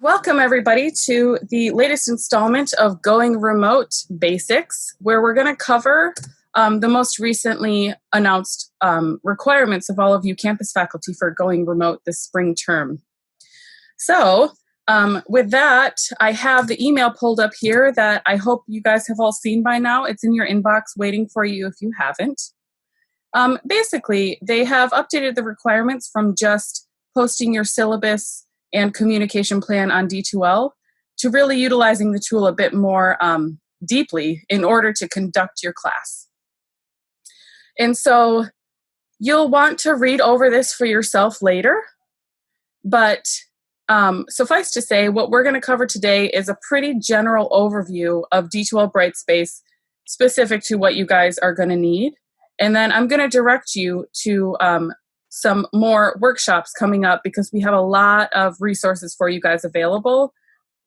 Welcome, everybody, to the latest installment of Going Remote Basics, where we're going to cover the most recently announced requirements of all of you campus faculty for going remote this spring term. So, with that, I have the email pulled up here that I hope you guys have all seen by now. It's in your inbox waiting for you if you haven't. Basically, they have updated the requirements from just posting your syllabus and communication plan on D2L to really utilizing the tool a bit more deeply in order to conduct your class. And so you'll want to read over this for yourself later, but suffice to say, what we're going to cover today is a pretty general overview of D2L Brightspace specific to what you guys are going to need. And then I'm going to direct you to some more workshops coming up because we have a lot of resources for you guys available.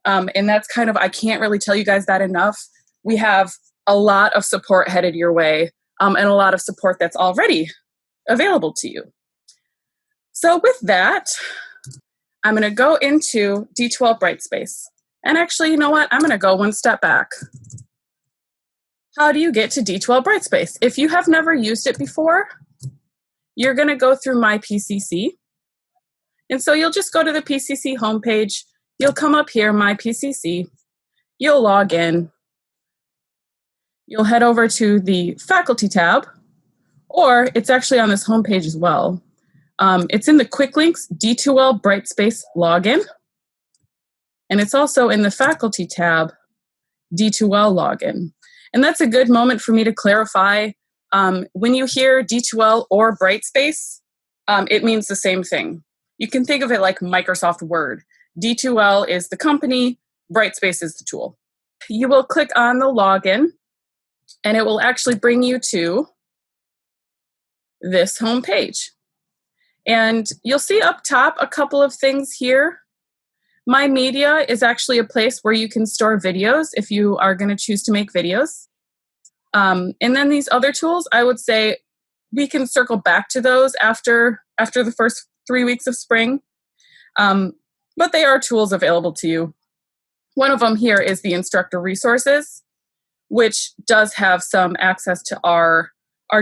And that's kind of, I can't really tell you guys that enough. We have a lot of support headed your way and a lot of support that's already available to you. So with that, I'm going to go into D2L Brightspace. And actually, you know what? I'm going to go one step back. How do you get to D2L Brightspace? If you have never used it before, you're going to go through My PCC. And so you'll just go to the PCC homepage. You'll come up here, My PCC. You'll log in. You'll head over to the Faculty tab, or it's actually on this homepage as well. It's in the Quick Links D2L Brightspace Login. And it's also in the Faculty tab, D2L Login. And that's a good moment for me to clarify. When you hear D2L or Brightspace, it means the same thing. You can think of it like Microsoft Word. D2L is the company, Brightspace is the tool. You will click on the login, and it will actually bring you to this home page. And you'll see up top a couple of things here. My Media is actually a place where you can store videos if you are going to choose to make videos. And then these other tools, I would say we can circle back to those after the first 3 weeks of spring. But they are tools available to you. One of them here is the instructor resources, which does have some access to our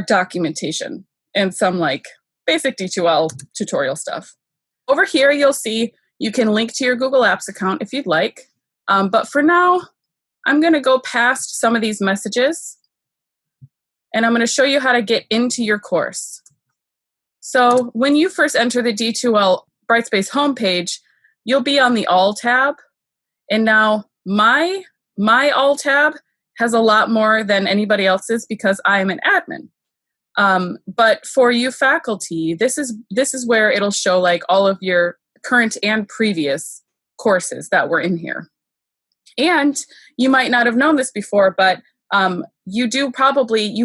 documentation and some like basic D2L tutorial stuff. Over here, you'll see you can link to your Google Apps account if you'd like. But for now, I'm going to go past some of these messages. And I'm going to show you how to get into your course. So when you first enter the D2L Brightspace homepage, you'll be on the All tab. And now my All tab has a lot more than anybody else's because I'm an admin. But for you faculty, this is where it'll show like all of your current and previous courses that were in here. And you might not have known this before, but you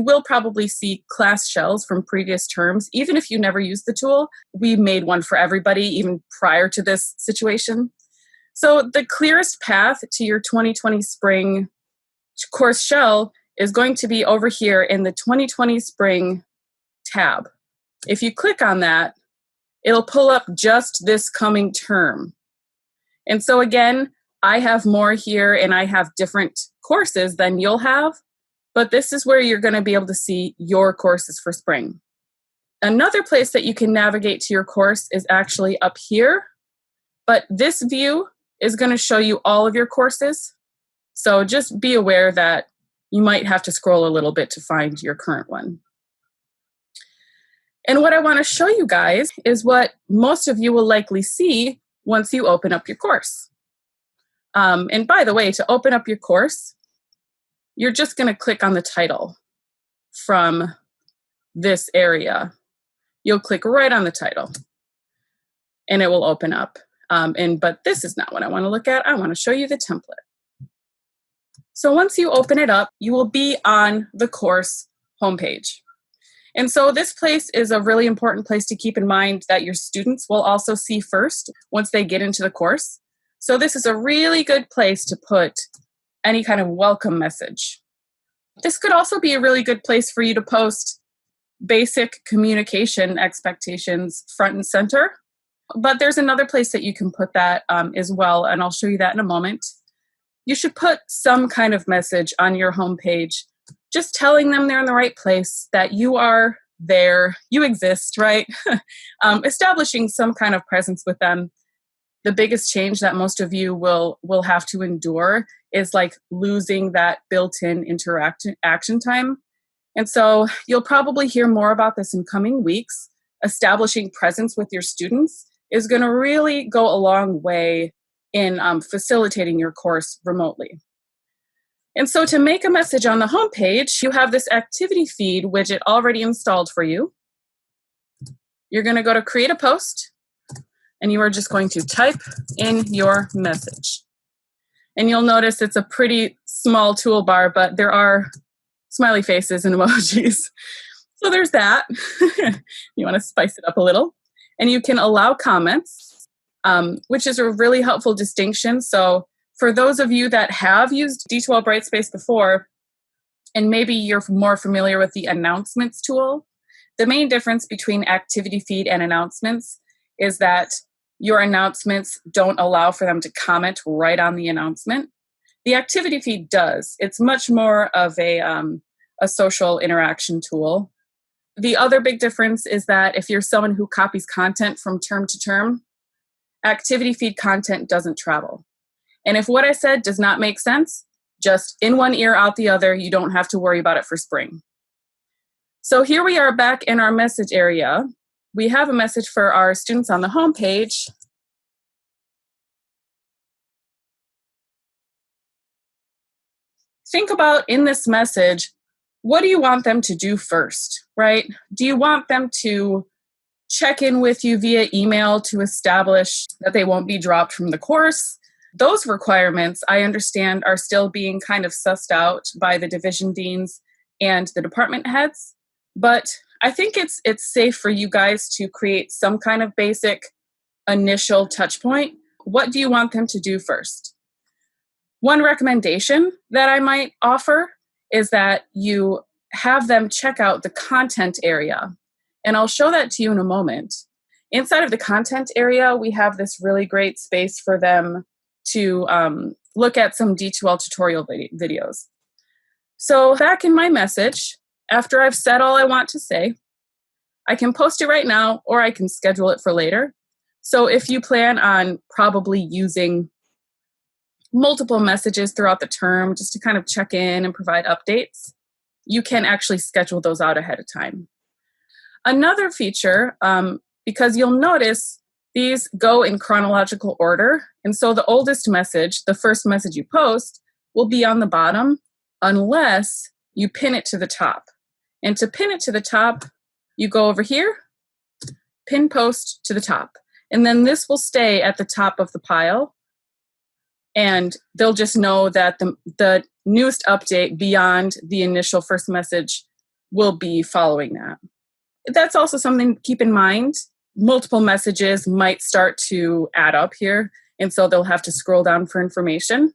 will probably see class shells from previous terms. Even if you never used the tool, we made one for everybody, even prior to this situation. So the clearest path to your 2020 spring course shell is going to be over here in the 2020 spring tab. If you click on that, it'll pull up just this coming term. And so again, I have more here and I have different courses than you'll have, but this is where you're going to be able to see your courses for spring. Another place that you can navigate to your course is actually up here, but this view is going to show you all of your courses. So just be aware that you might have to scroll a little bit to find your current one. And what I want to show you guys is what most of you will likely see once you open up your course. And by the way, to open up your course, you're just going to click on the title from this area. You'll click right on the title and it will open up. But this is not what I want to look at. I want to show you the template. So once you open it up, you will be on the course homepage. And so this place is a really important place to keep in mind that your students will also see first once they get into the course. So this is a really good place to put any kind of welcome message. This could also be a really good place for you to post basic communication expectations front and center. But there's another place that you can put that as well, and I'll show you that in a moment. You should put some kind of message on your homepage, just telling them they're in the right place, that you are there, you exist, right? Establishing some kind of presence with them. The biggest change that most of you will have to endure is like losing that built-in action time. And so you'll probably hear more about this in coming weeks. Establishing presence with your students is going to really go a long way in facilitating your course remotely. And so to make a message on the homepage, you have this activity feed widget already installed for you. You're going to go to create a post, and you are just going to type in your message. And you'll notice it's a pretty small toolbar, but there are smiley faces and emojis. So there's that. You want to spice it up a little. And you can allow comments, which is a really helpful distinction. So for those of you that have used D2L Brightspace before, and maybe you're more familiar with the announcements tool, the main difference between activity feed and announcements is that your announcements don't allow for them to comment right on the announcement. The activity feed does. It's much more of a social interaction tool. The other big difference is that if you're someone who copies content from term to term, activity feed content doesn't travel. And if what I said does not make sense, just in one ear, out the other, you don't have to worry about it for spring. So here we are back in our message area. We have a message for our students on the home page. Think about in this message, what do you want them to do first, right? Do you want them to check in with you via email to establish that they won't be dropped from the course? Those requirements, I understand, are still being kind of sussed out by the division deans and the department heads. But I think it's safe for you guys to create some kind of basic initial touch point. What do you want them to do first? One recommendation that I might offer is that you have them check out the content area. And I'll show that to you in a moment. Inside of the content area, we have this really great space for them to look at some D2L tutorial videos. So back in my message, after I've said all I want to say, I can post it right now or I can schedule it for later. So if you plan on probably using multiple messages throughout the term just to kind of check in and provide updates, you can actually schedule those out ahead of time. Another feature, because you'll notice these go in chronological order. And so the oldest message, the first message you post, will be on the bottom unless you pin it to the top. And to pin it to the top, you go over here, pin post to the top. And then this will stay at the top of the pile. And they'll just know that the newest update beyond the initial first message will be following that. That's also something to keep in mind. Multiple messages might start to add up here, and so they'll have to scroll down for information.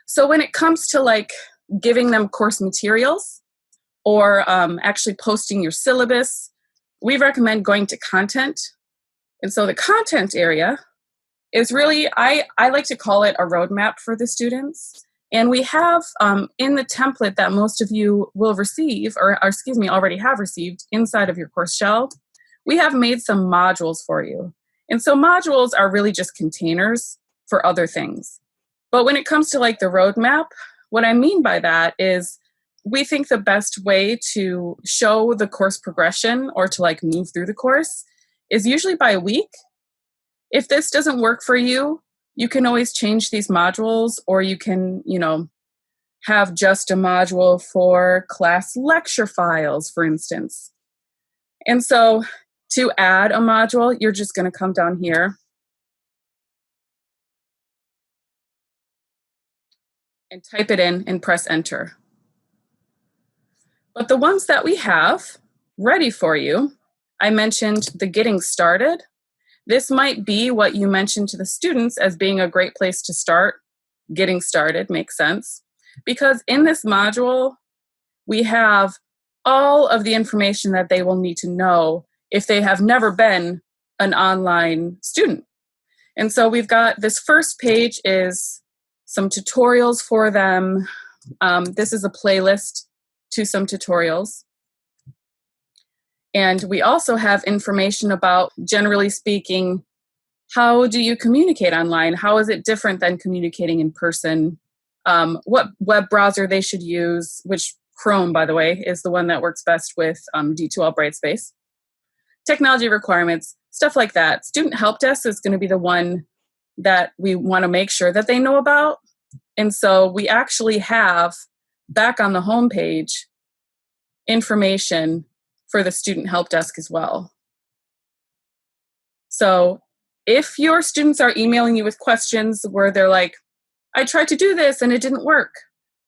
So when it comes to like giving them course materials or actually posting your syllabus, we recommend going to content. And so the content area is really, I like to call it a roadmap for the students. And we have in the template that most of you will receive, or already have received inside of your course shell, we have made some modules for you. And so modules are really just containers for other things. But when it comes to like the roadmap, what I mean by that is we think the best way to show the course progression or to like move through the course is usually by week. If this doesn't work for you, you can always change these modules, or you can, have just a module for class lecture files, for instance. And so to add a module, you're just going to come down here and type it in and press enter. But the ones that we have ready for you, I mentioned the getting started. This might be what you mentioned to the students as being a great place to start. Getting started makes sense. Because in this module, we have all of the information that they will need to know if they have never been an online student. And so we've got this first page is some tutorials for them. This is a playlist to some tutorials. And we also have information about, generally speaking, how do you communicate online? How is it different than communicating in person? What web browser they should use, which Chrome, by the way, is the one that works best with D2L Brightspace. Technology requirements, stuff like that. Student help desk is going to be the one that we want to make sure that they know about. And so we actually have, back on the home page, information for the student help desk as well. So if your students are emailing you with questions where they're like, I tried to do this and it didn't work,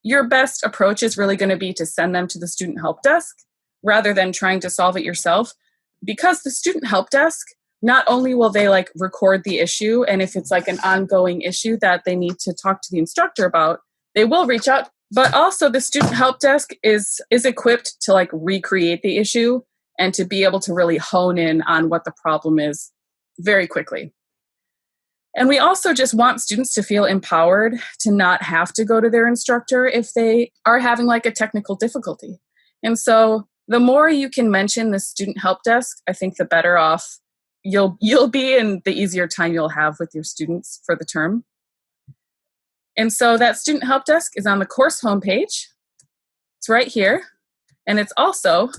your best approach is really going to be to send them to the student help desk rather than trying to solve it yourself. Because the student help desk, not only will they like record the issue, and if it's like an ongoing issue that they need to talk to the instructor about, they will reach out, but also the student help desk is equipped to like recreate the issue and to be able to really hone in on what the problem is very quickly. And we also just want students to feel empowered to not have to go to their instructor if they are having like a technical difficulty. And so the more you can mention the student help desk, I think the better off you'll be and the easier time you'll have with your students for the term. And so that student help desk is on the course homepage. It's right here. And it's also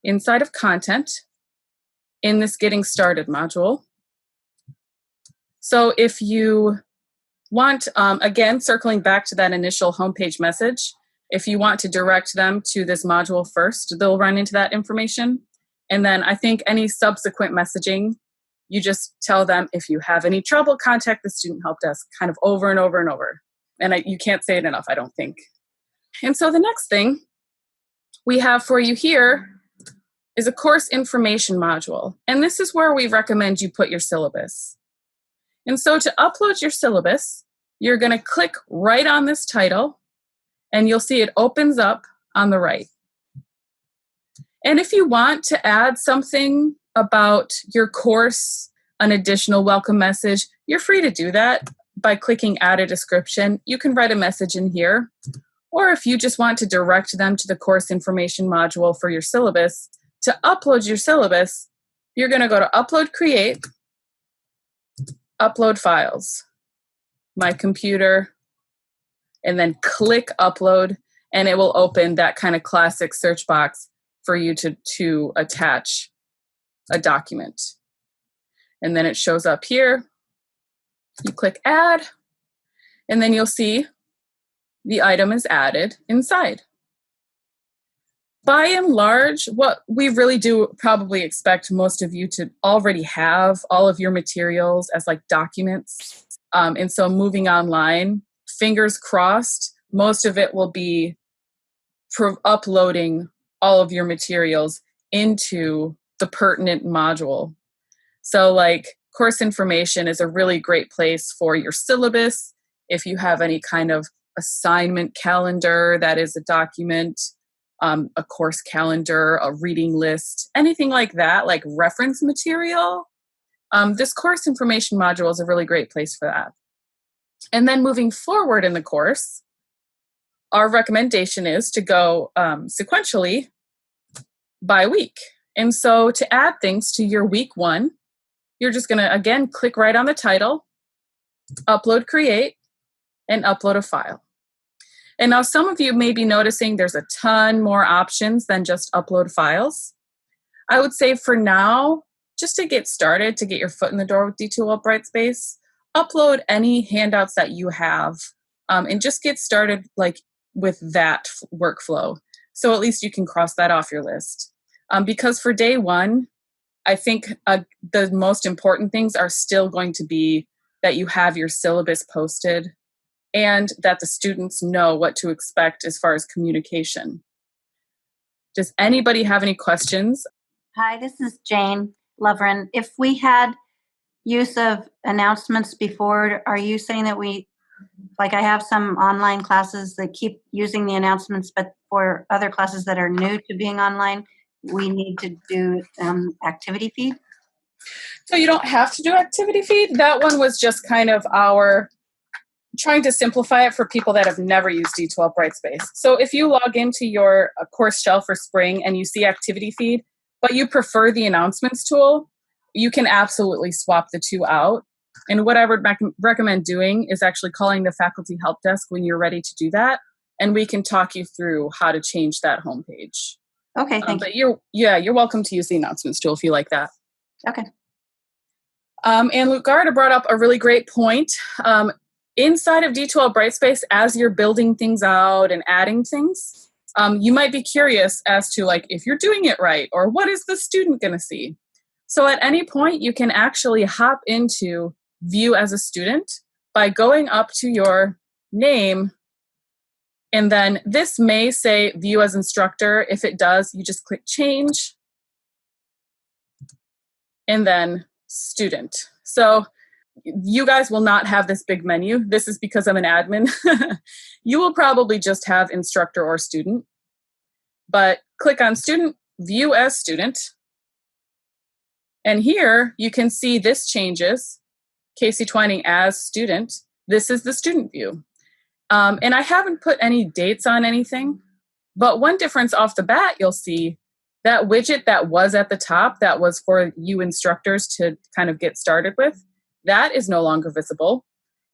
inside of content in this Getting Started module. So if you want, again, circling back to that initial homepage message, if you want to direct them to this module first, they'll run into that information. And then I think any subsequent messaging, you just tell them if you have any trouble, contact the student help desk kind of over and over and over. And you can't say it enough, I don't think. And so the next thing we have for you here is a course information module. And this is where we recommend you put your syllabus. And so to upload your syllabus, you're going to click right on this title, and you'll see it opens up on the right. And if you want to add something about your course, an additional welcome message, you're free to do that by clicking Add a Description. You can write a message in here. Or if you just want to direct them to the course information module for your syllabus, to upload your syllabus, you're going to go to Upload Create, Upload Files, My Computer, and then click Upload, and it will open that kind of classic search box for you to attach a document. And then it shows up here. You click Add, and then you'll see the item is added inside. By and large, what we really do probably expect most of you to already have all of your materials as like documents. And so moving online, fingers crossed, most of it will be uploading all of your materials into the pertinent module. So like course information is a really great place for your syllabus. If you have any kind of assignment calendar that is a document, a course calendar, a reading list, anything like that, like reference material, this course information module is a really great place for that. And then moving forward in the course, our recommendation is to go sequentially by week. And so to add things to your week one, you're just going to, again, click right on the title, Upload Create, and upload a file. And now some of you may be noticing there's a ton more options than just upload files. I would say for now, just to get started, to get your foot in the door with D2L Brightspace, upload any handouts that you have and just get started like with that workflow. So at least you can cross that off your list. Because for day one, I think the most important things are still going to be that you have your syllabus posted and that the students know what to expect as far as communication. Does anybody have any questions? Hi, this is Jane Loverin. If we had use of announcements before, are you saying that I have some online classes that keep using the announcements, but for other classes that are new to being online, we need to do activity feed? So you don't have to do activity feed. That one was just kind of our trying to simplify it for people that have never used D2L Brightspace. So if you log into your course shell for spring and you see activity feed, but you prefer the announcements tool, you can absolutely swap the two out. And what I would recommend doing is actually calling the Faculty Helpdesk when you're ready to do that, and we can talk you through how to change that homepage. Okay, thank you. You're welcome to use the announcements tool if you like that. Okay. And Lugarda brought up a really great point. Inside of D2L Brightspace, as you're building things out and adding things, you might be curious as to like if you're doing it right or what is the student going to see. So at any point, you can actually hop into View as a Student by going up to your name, and then this may say View as Instructor. If it does, you just click Change, and then Student. So you guys will not have this big menu. This is because I'm an admin. You will probably just have Instructor or Student. But click on Student, View as Student. And here you can see this changes. Casey Twining as Student. This is the student view. And I haven't put any dates on anything. But one difference off the bat, you'll see that widget that was at the top, that was for you instructors to kind of get started with, that is no longer visible.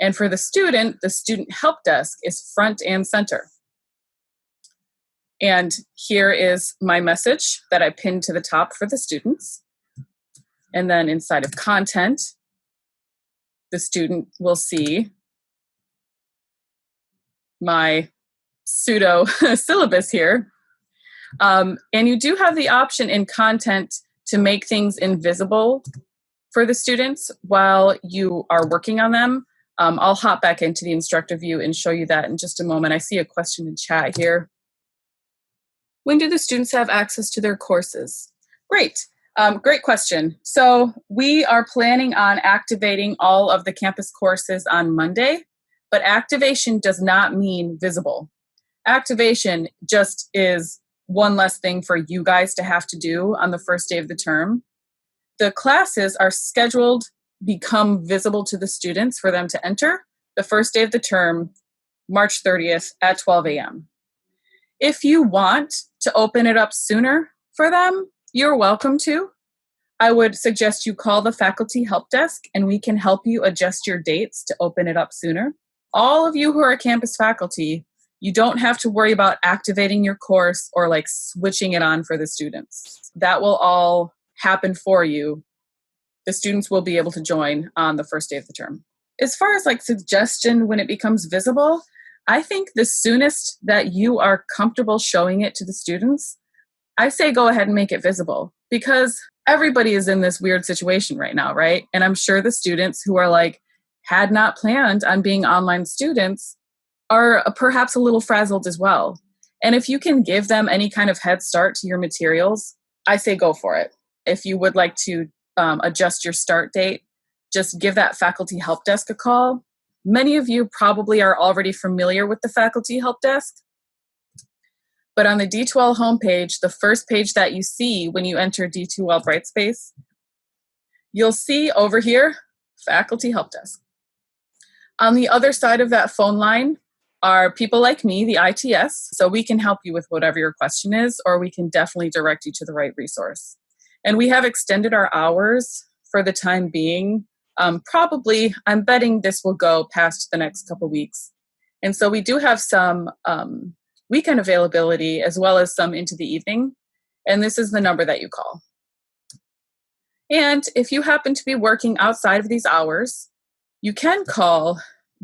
And for the student help desk is front and center. And here is my message that I pinned to the top for the students. And then inside of content, the student will see my pseudo syllabus here. And you do have the option in content to make things invisible for the students while you are working on them. I'll hop back into the instructor view and show you that in just a moment. I see a question in chat here. When do the students have access to their courses? Great. Great question. So we are planning on activating all of the campus courses on Monday, but activation does not mean visible. Activation just is one less thing for you guys to have to do on the first day of the term. The classes are scheduled become visible to the students for them to enter the first day of the term, March 30th at 12 a.m. If you want to open it up sooner for them, you're welcome to. I would suggest you call the Faculty Helpdesk and we can help you adjust your dates to open it up sooner. All of you who are campus faculty, you don't have to worry about activating your course or like switching it on for the students. That will all happen for you. The students will be able to join on the first day of the term. As far as like suggestion when it becomes visible, I think the soonest that you are comfortable showing it to the students, I say go ahead and make it visible because everybody is in this weird situation right now, right? And I'm sure the students who are like, had not planned on being online students are perhaps a little frazzled as well. And if you can give them any kind of head start to your materials, I say go for it. If you would like to adjust your start date, just give that Faculty Helpdesk a call. Many of you probably are already familiar with the Faculty Helpdesk, but on the D2L homepage, the first page that you see when you enter D2L Brightspace, you'll see over here, Faculty Helpdesk. On the other side of that phone line are people like me, the ITS, so we can help you with whatever your question is, or we can definitely direct you to the right resource. And we have extended our hours for the time being. Probably, I'm betting this will go past the next couple weeks. And so we do have some weekend availability as well as some into the evening. And this is the number that you call. And if you happen to be working outside of these hours, you can call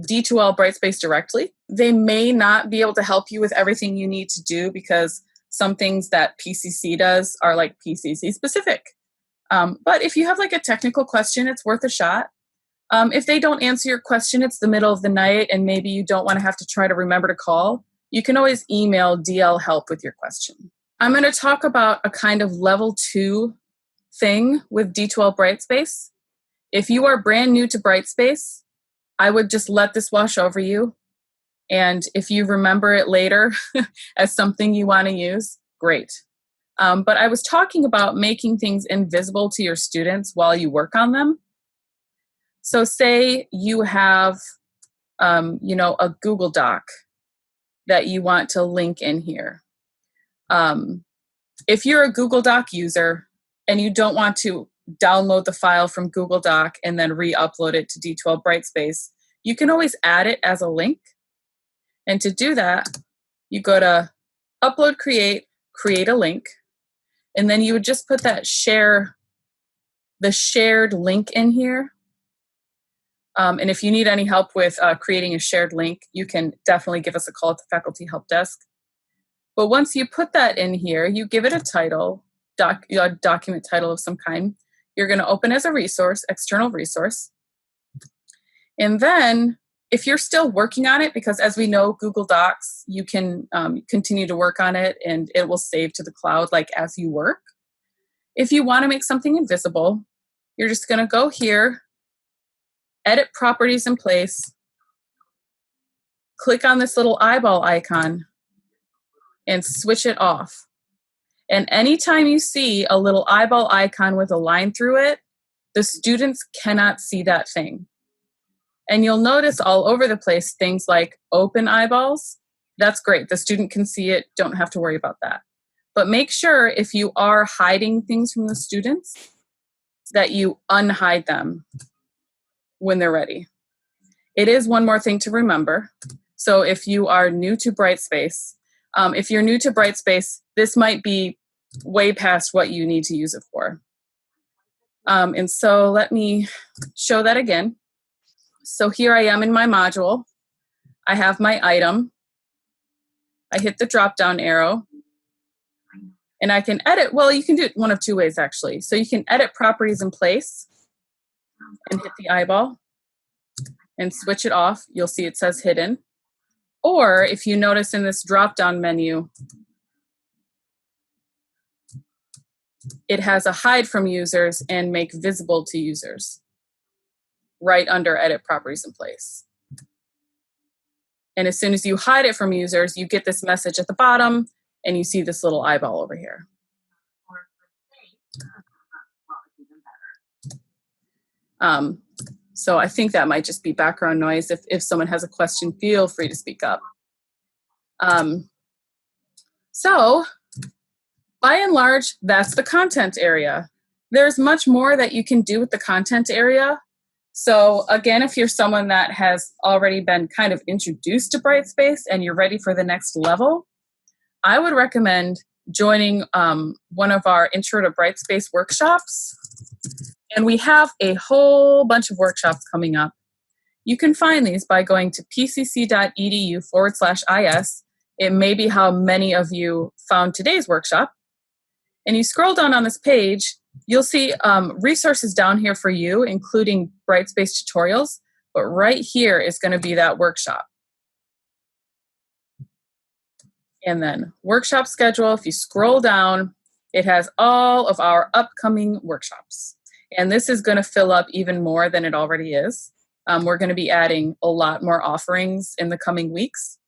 D2L Brightspace directly. They may not be able to help you with everything you need to do because some things that PCC does are like PCC specific. But if you have like a technical question, it's worth a shot. If they don't answer your question, it's the middle of the night and maybe you don't want to have to try to remember to call, you can always email DL help with your question. I'm going to talk about a kind of level 2 thing with D2L Brightspace. If you are brand new to Brightspace, I would just let this wash over you. And if you remember it later as something you want to use, great. But I was talking about making things invisible to your students while you work on them. So say you have, a Google Doc that you want to link in here. If you're a Google Doc user and you don't want to download the file from Google Doc and then re-upload it to D2L Brightspace, you can always add it as a link. And to do that, you go to Upload, Create a link, and then you would just put the shared link in here. And if you need any help with creating a shared link, you can definitely give us a call at the Faculty Helpdesk. But once you put that in here, you give it a title, a document title of some kind. You're going to open as a resource, external resource. And then if you're still working on it, because as we know, Google Docs, you can continue to work on it and it will save to the cloud like as you work. If you want to make something invisible, you're just going to go here, edit properties in place, click on this little eyeball icon, and switch it off. And anytime you see a little eyeball icon with a line through it, the students cannot see that thing. And you'll notice all over the place things like open eyeballs. That's great. The student can see it. Don't have to worry about that. But make sure if you are hiding things from the students that you unhide them when they're ready. It is one more thing to remember. So if you are new to Brightspace, this might be way past what you need to use it for. And so let me show that again. So here I am in my module. I have my item. I hit the drop-down arrow. And I can edit, well, you can do it one of two ways actually. So you can edit properties in place and hit the eyeball and switch it off. You'll see it says hidden. Or if you notice in this drop-down menu, it has a hide from users and make visible to users right under edit properties in place. And as soon as you hide it from users, you get this message at the bottom and you see this little eyeball over here. So I think that might just be background noise. If someone has a question, feel free to speak up. So by and large, that's the content area. There's much more that you can do with the content area. So again, if you're someone that has already been kind of introduced to Brightspace and you're ready for the next level, I would recommend joining one of our Intro to Brightspace workshops. And we have a whole bunch of workshops coming up. You can find these by going to pcc.edu/is. It may be how many of you found today's workshop. And you scroll down on this page, you'll see resources down here for you, including Brightspace tutorials. But right here is going to be that workshop. And then workshop schedule, if you scroll down, it has all of our upcoming workshops. And this is going to fill up even more than it already is. We're going to be adding a lot more offerings in the coming weeks.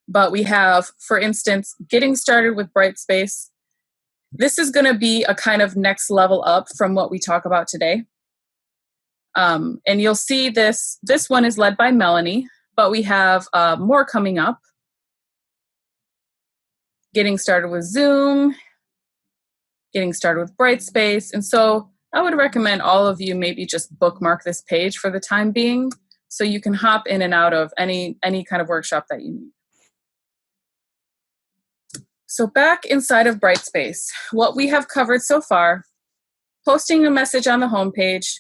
But we have, for instance, getting started with Brightspace. This is going to be a kind of next level up from what we talk about today. And you'll see this one is led by Melanie, but we have more coming up. Getting started with Zoom, getting started with Brightspace. And so I would recommend all of you maybe just bookmark this page for the time being so you can hop in and out of any kind of workshop that you need. So back inside of Brightspace, what we have covered so far, posting a message on the homepage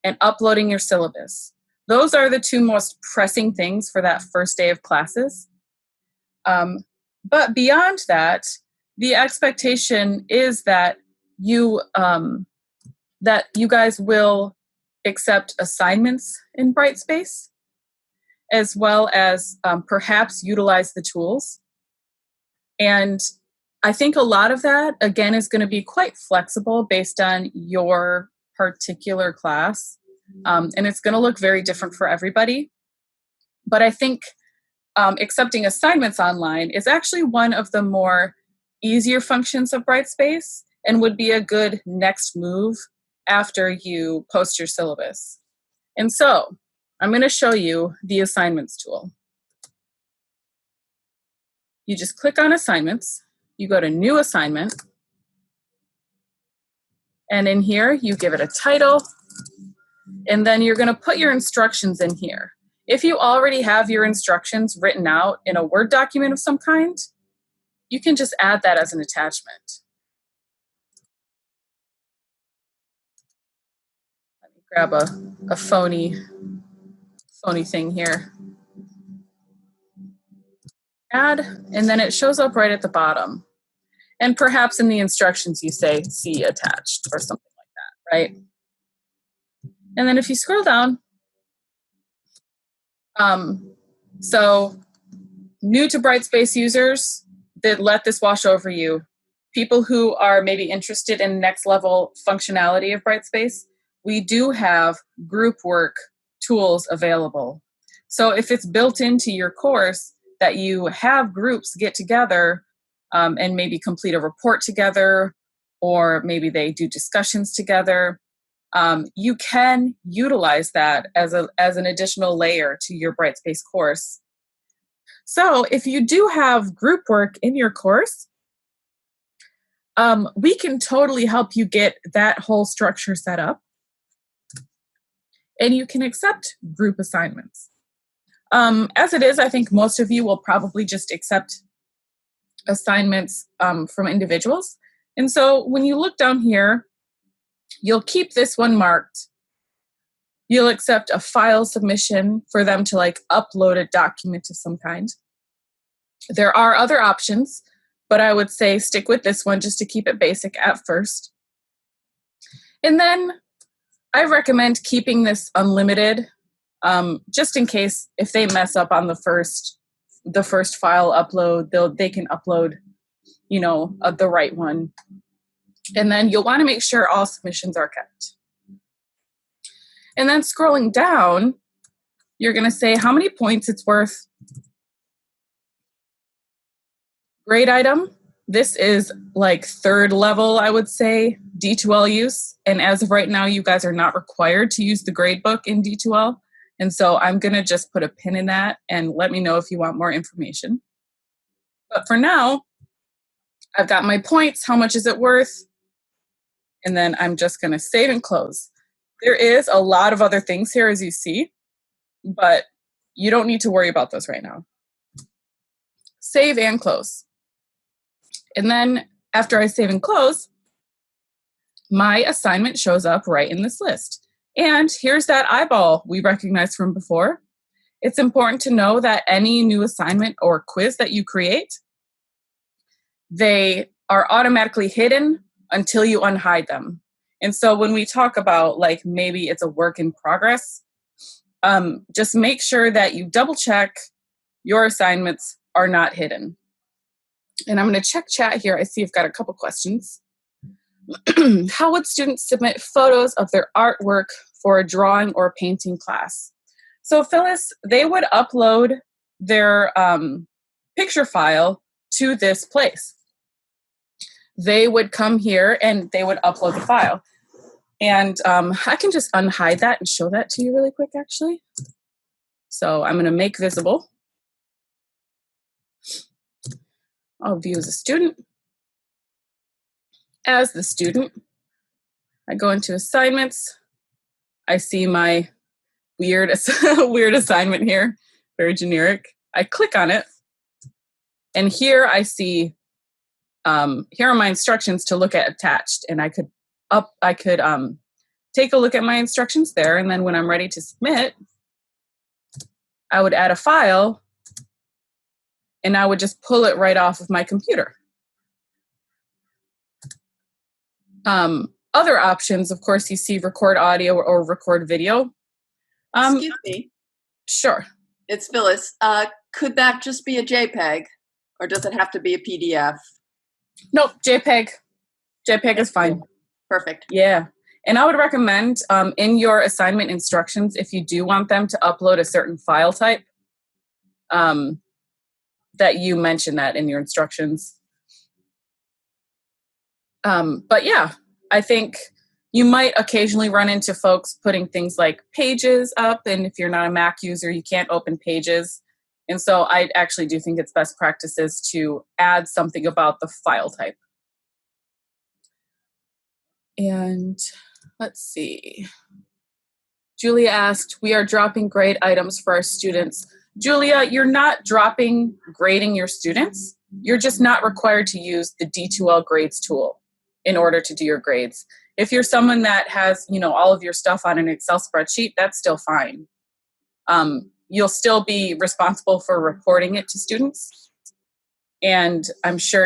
and uploading your syllabus. Those are the two most pressing things for that first day of classes. But beyond that, the expectation is that you guys will accept assignments in Brightspace, as well as perhaps utilize the tools. And I think a lot of that, again, is going to be quite flexible based on your particular class. And it's going to look very different for everybody. But I think accepting assignments online is actually one of the more easier functions of Brightspace and would be a good next move after you post your syllabus. And so I'm going to show you the assignments tool. You just click on assignments, you go to new assignment, and in here you give it a title, and then you're going to put your instructions in here. If you already have your instructions written out in a Word document of some kind, you can just add that as an attachment. Let me grab a phony thing here. Add, and then it shows up right at the bottom. And perhaps in the instructions you say, see attached or something like that, right? And then if you scroll down, so new to Brightspace users, that let this wash over you. People who are maybe interested in next level functionality of Brightspace, we do have group work tools available. So if it's built into your course that you have groups get together and maybe complete a report together, or maybe they do discussions together, you can utilize that as an additional layer to your Brightspace course. So if you do have group work in your course, we can totally help you get that whole structure set up. And you can accept group assignments. As it is, I think most of you will probably just accept assignments from individuals. And so when you look down here, you'll keep this one marked. You'll accept a file submission for them to like upload a document of some kind. There are other options, but I would say stick with this one just to keep it basic at first. And then I recommend keeping this unlimited, just in case if they mess up on the first file upload, they can upload, the right one. And then you'll want to make sure all submissions are kept. And then scrolling down, you're going to say how many points it's worth. Grade item. This is like third level, I would say, D2L use. And as of right now, you guys are not required to use the grade book in D2L. And so I'm going to just put a pin in that and let me know if you want more information. But for now, I've got my points. How much is it worth? And then I'm just going to save and close. There is a lot of other things here, as you see, but you don't need to worry about those right now. Save and close. And then after I save and close, my assignment shows up right in this list. And here's that eyeball we recognized from before. It's important to know that any new assignment or quiz that you create, they are automatically hidden until you unhide them. And so when we talk about like maybe it's a work in progress, just make sure that you double check your assignments are not hidden. And I'm going to check chat here. I see I've got a couple questions. How would students submit photos of their artwork for a drawing or painting class? So Phyllis, they would upload their picture file to this place. They would come here and they would upload the file. And I can just unhide that and show that to you really quick, actually. So I'm going to make visible. I'll view as a student. As the student, I go into assignments. I see my weird assignment here, very generic. I click on it. And here I see, here are my instructions to look at attached. And I could take a look at my instructions there. And then when I'm ready to submit, I would add a file and I would just pull it right off of my computer. Other options, of course, you see record audio or record video. Excuse me. Sure. It's Phyllis. Could that just be a JPEG, or does it have to be a PDF? Nope, JPEG. JPEG is fine. Perfect. Yeah. And I would recommend in your assignment instructions, if you do want them to upload a certain file type, that you mention that in your instructions. But yeah, I think you might occasionally run into folks putting things like pages up, and if you're not a Mac user, you can't open pages. And so I actually do think it's best practices to add something about the file type. And let's see. Julia asked, we are dropping grade items for our students. Julia, you're not dropping grading your students. You're just not required to use the D2L grades tool in order to do your grades. If you're someone that has, all of your stuff on an Excel spreadsheet, that's still fine. You'll still be responsible for reporting it to students. And I'm sure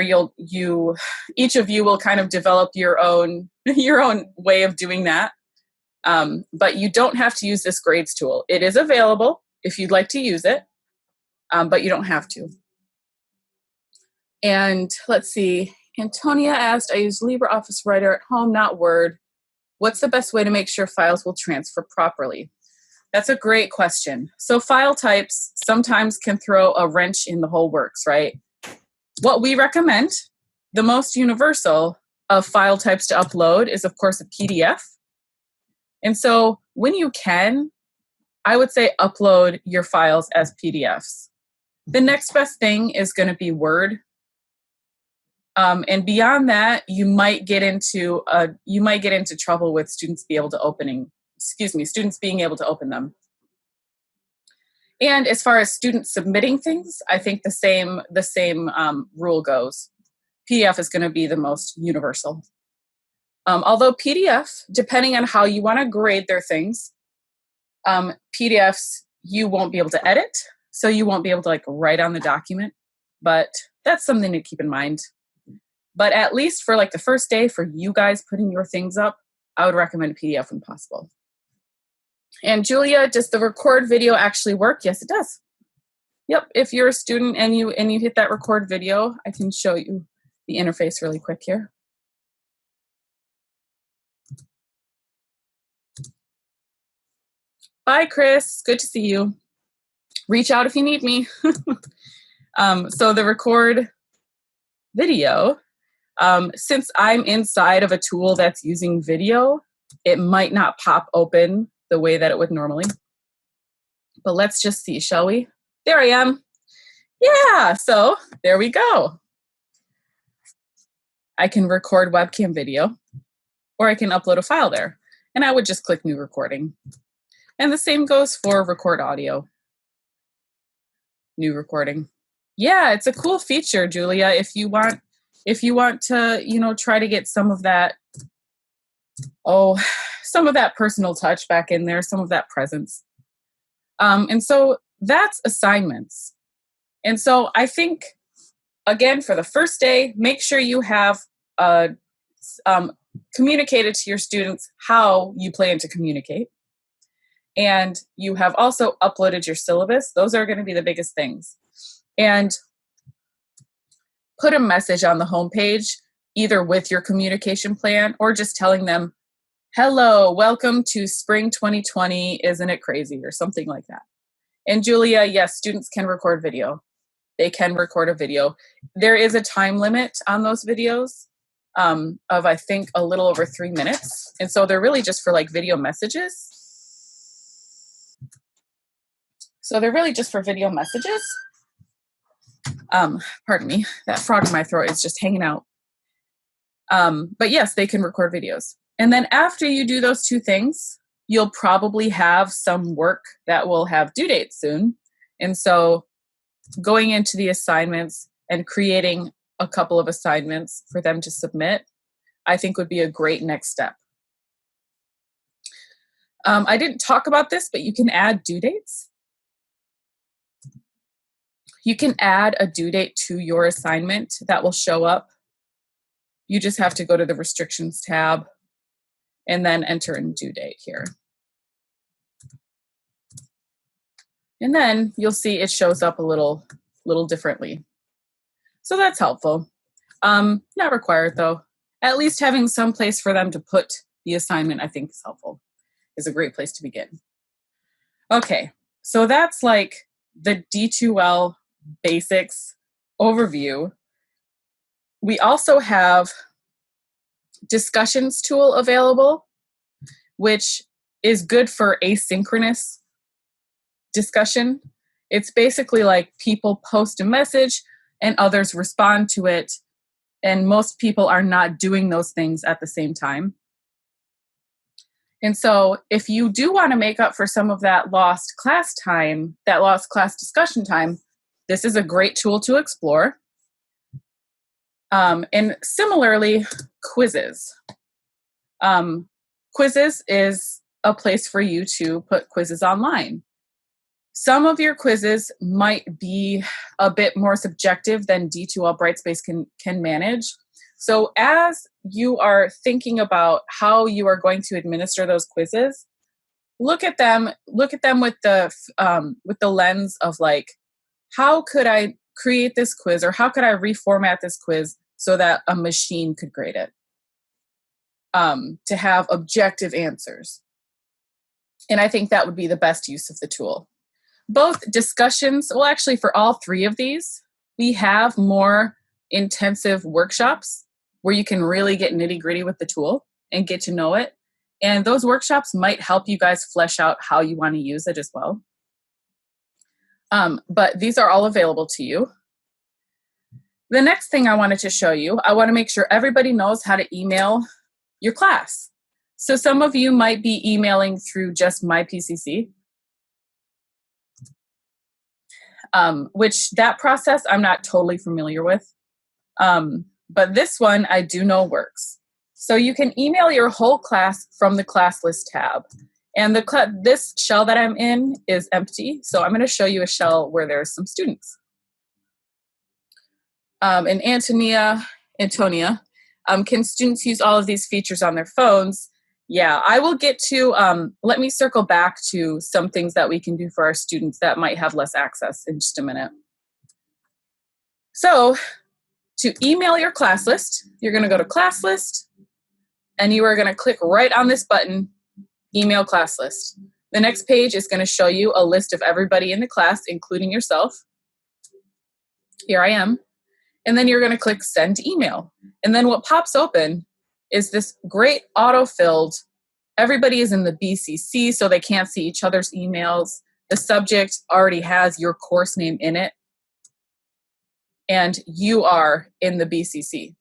each of you will kind of develop your own way of doing that. But you don't have to use this grades tool. It is available if you'd like to use it, but you don't have to. And let's see, Antonia asked, I use LibreOffice Writer at home, not Word. What's the best way to make sure files will transfer properly? That's a great question. So file types sometimes can throw a wrench in the whole works, right? What we recommend, the most universal of file types to upload is, of course, a PDF. And so when you can, I would say upload your files as PDFs. The next best thing is going to be Word. And beyond that, you might get into trouble with students being able to open them. And as far as students submitting things, I think the same rule goes. PDF is going to be the most universal. Although PDF, depending on how you want to grade their things, PDFs you won't be able to edit, so you won't be able to write on the document. But that's something to keep in mind. But at least for the first day for you guys putting your things up, I would recommend PDF when possible. And Julia, does the record video actually work? Yes, it does. Yep, if you're a student and you hit that record video, I can show you the interface really quick here. Bye, Chris. Good to see you. Reach out if you need me. So the record video, since I'm inside of a tool that's using video, it might not pop open the way that it would normally. But let's just see, shall we? There I am. Yeah, so there we go. I can record webcam video, or I can upload a file there. And I would just click New Recording. And the same goes for record audio. New recording. Yeah, it's a cool feature, Julia. If you want to, try to get some of that personal touch back in there, some of that presence. And so that's assignments. And so I think, again, for the first day, make sure you have communicated to your students how you plan to communicate. And you have also uploaded your syllabus. Those are going to be the biggest things. And put a message on the homepage, either with your communication plan or just telling them, hello, welcome to spring 2020, isn't it crazy? Or something like that. And Julia, yes, students can record video. They can record a video. There is a time limit on those videos of, I think, a little over 3 minutes. And so they're really just for video messages. Pardon me, that frog in my throat is just hanging out. But yes, they can record videos. And then after you do those two things, you'll probably have some work that will have due dates soon. And so going into the assignments and creating a couple of assignments for them to submit, I think would be a great next step. I didn't talk about this, but you can add due dates. You can add a due date to your assignment that will show up. You just have to go to the restrictions tab and then enter in due date here. And then you'll see it shows up a little differently. So that's helpful. Not required though. At least having some place for them to put the assignment, I think, is helpful. Is a great place to begin. Okay, so that's the D2L basics overview. We also have discussions tool available, which is good for asynchronous discussion. It's basically like people post a message and others respond to it, and most people are not doing those things at the same time. And so if you do want to make up for some of that lost class time, that lost class discussion time, this is a great tool to explore. And similarly, quizzes. Quizzes is a place for you to put quizzes online. Some of your quizzes might be a bit more subjective than D2L Brightspace can manage. So as you are thinking about how you are going to administer those quizzes, look at them with the lens of like, how could I create this quiz, or how could I reformat this quiz so that a machine could grade it, to have objective answers. And I think that would be the best use of the tool. Both discussions, well, actually for all three of these, we have more intensive workshops where you can really get nitty gritty with the tool and get to know it. And those workshops might help you guys flesh out how you want to use it as well. But these are all available to you. The next thing I wanted to show you, I want to make sure everybody knows how to email your class. So some of you might be emailing through just MyPCC, which that process I'm not totally familiar with. But this one I do know works. So you can email your whole class from the class list tab. And this shell that I'm in is empty. So I'm going to show you a shell where there's some students. And Antonia, can students use all of these features on their phones? Yeah, I will get to, let me circle back to some things that we can do for our students that might have less access in just a minute. So to email your class list, you're going to go to class list, and you are going to click right on this button, email class list. The next page is going to show you a list of everybody in the class, including yourself. Here I am. And then you're going to click send email. And then what pops open is this great auto-filled, everybody is in the BCC, so they can't see each other's emails. The subject already has your course name in it, and you are in the BCC.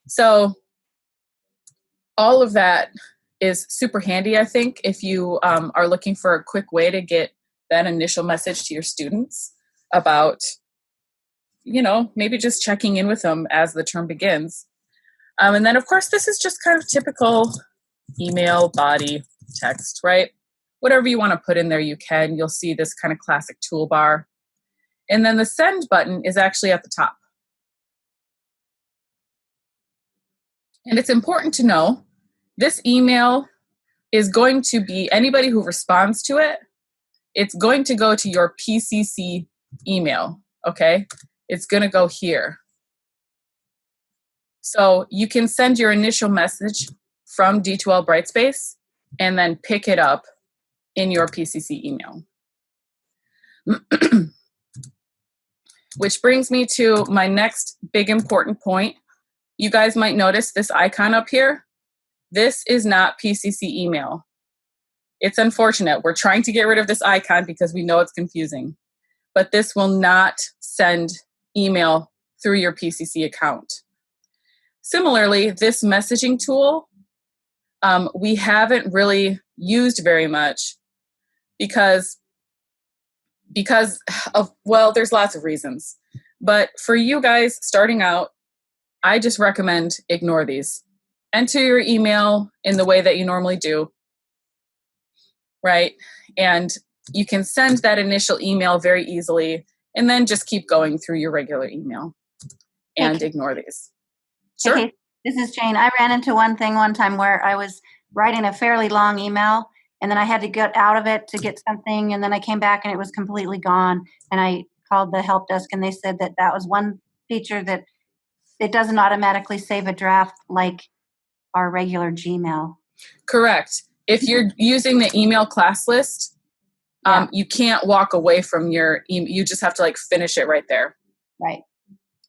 So all of that is super handy, I think, if you are looking for a quick way to get that initial message to your students about, maybe just checking in with them as the term begins. And then, of course, this is just kind of typical email body text, right? Whatever you want to put in there, you can. You'll see this kind of classic toolbar. And then the send button is actually at the top. And it's important to know this email is going to be anybody who responds to it. It's going to go to your PCC email, okay? It's going to go here. So you can send your initial message from D2L Brightspace and then pick it up in your PCC email. Which brings me to my next big important point. You guys might notice this icon up here. This is not PCC email. It's unfortunate. We're trying to get rid of this icon because we know it's confusing. But this will not send email through your PCC account. Similarly, this messaging tool, we haven't really used very much because of, well, there's lots of reasons. But for you guys starting out, I just recommend ignore these. Enter your email in the way that you normally do, right? And you can send that initial email very easily, and then just keep going through your regular email and ignore these. Sure. Okay, this is Jane. I ran into one thing one time where I was writing a fairly long email, and then I had to get out of it to get something, and then I came back and it was completely gone. And I called the help desk, and they said that that was one feature that it doesn't automatically save a draft like our regular Gmail. Correct. If you're using the email class list, you can't walk away from your email. You just have to finish it right there. Right.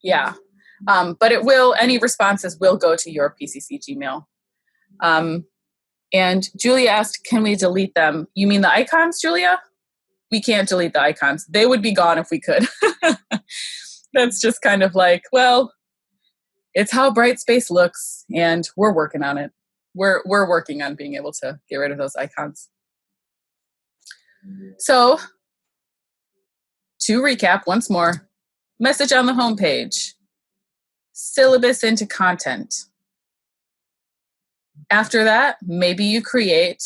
Yeah. But any responses will go to your PCC Gmail. And Julia asked, can we delete them? You mean the icons, Julia? We can't delete the icons. They would be gone if we could. That's just kind of like, well, it's how Brightspace looks, and we're working on it. We're working on being able to get rid of those icons. So, to recap once more, message on the homepage, syllabus into content. After that, maybe you create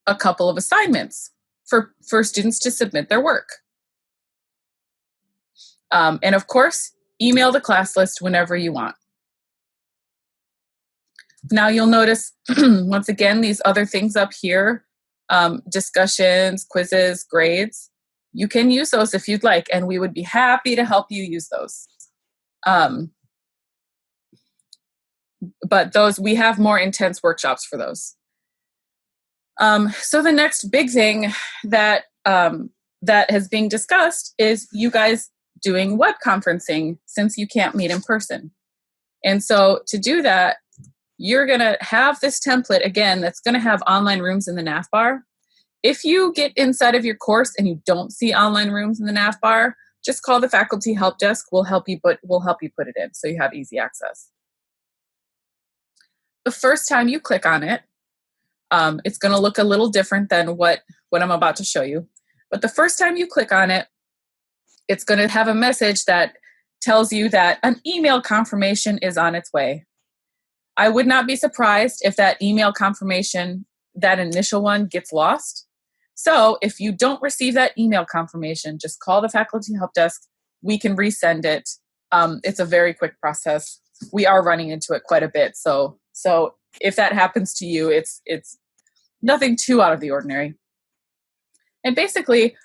a couple of assignments for students to submit their work. And of course, email the class list whenever you want. Now you'll notice, once again, these other things up here, discussions, quizzes, grades. You can use those if you'd like, and we would be happy to help you use those. But we have more intense workshops for those. So the next big thing that has been discussed is you guys doing web conferencing since you can't meet in person. And so to do that, you're going to have this template, again, that's going to have online rooms in the nav bar. If you get inside of your course and you don't see online rooms in the nav bar, just call the Faculty Helpdesk. We'll help you put it in so you have easy access. The first time you click on it, it's going to look a little different than what I'm about to show you. But the first time you click on it, it's going to have a message that tells you that an email confirmation is on its way. I would not be surprised if that email confirmation, that initial one, gets lost. So if you don't receive that email confirmation, just call the Faculty Helpdesk. We can resend it. It's a very quick process. We are running into it quite a bit. So if that happens to you, it's nothing too out of the ordinary. And basically,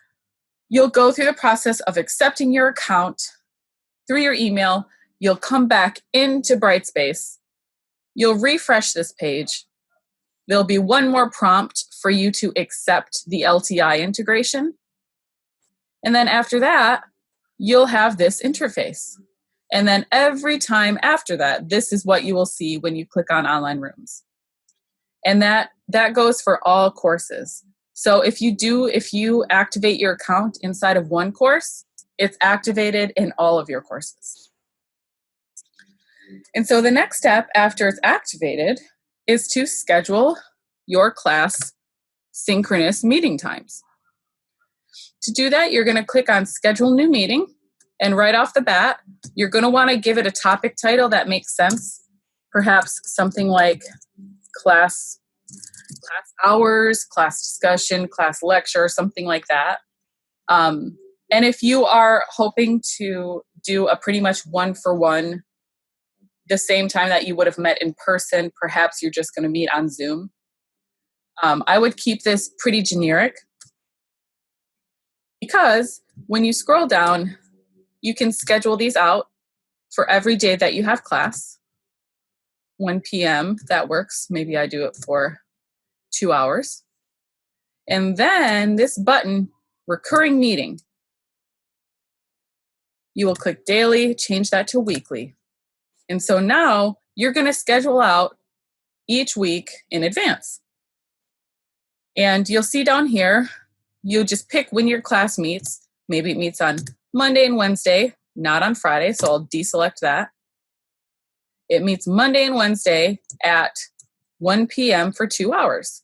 you'll go through the process of accepting your account through your email. You'll come back into Brightspace. You'll refresh this page. There'll be one more prompt for you to accept the LTI integration. And then after that, you'll have this interface. And then every time after that, this is what you will see when you click on online rooms. And that goes for all courses. So if you activate your account inside of one course, it's activated in all of your courses. And so the next step after it's activated is to schedule your class synchronous meeting times. To do that, you're going to click on Schedule New Meeting, and right off the bat, you're going to want to give it a topic title that makes sense. Perhaps something like class hours, class discussion, class lecture, something like that. And if you are hoping to do a pretty much one-for-one, the same time that you would have met in person, perhaps you're just going to meet on Zoom. I would keep this pretty generic because when you scroll down, you can schedule these out for every day that you have class. 1 p.m., that works. Maybe I do it for 2 hours. And then this button, recurring meeting. You will click daily, change that to weekly. And so now you're going to schedule out each week in advance. And you'll see down here, you just pick when your class meets. Maybe it meets on Monday and Wednesday, not on Friday, so I'll deselect that. It meets Monday and Wednesday at 1 p.m. for 2 hours.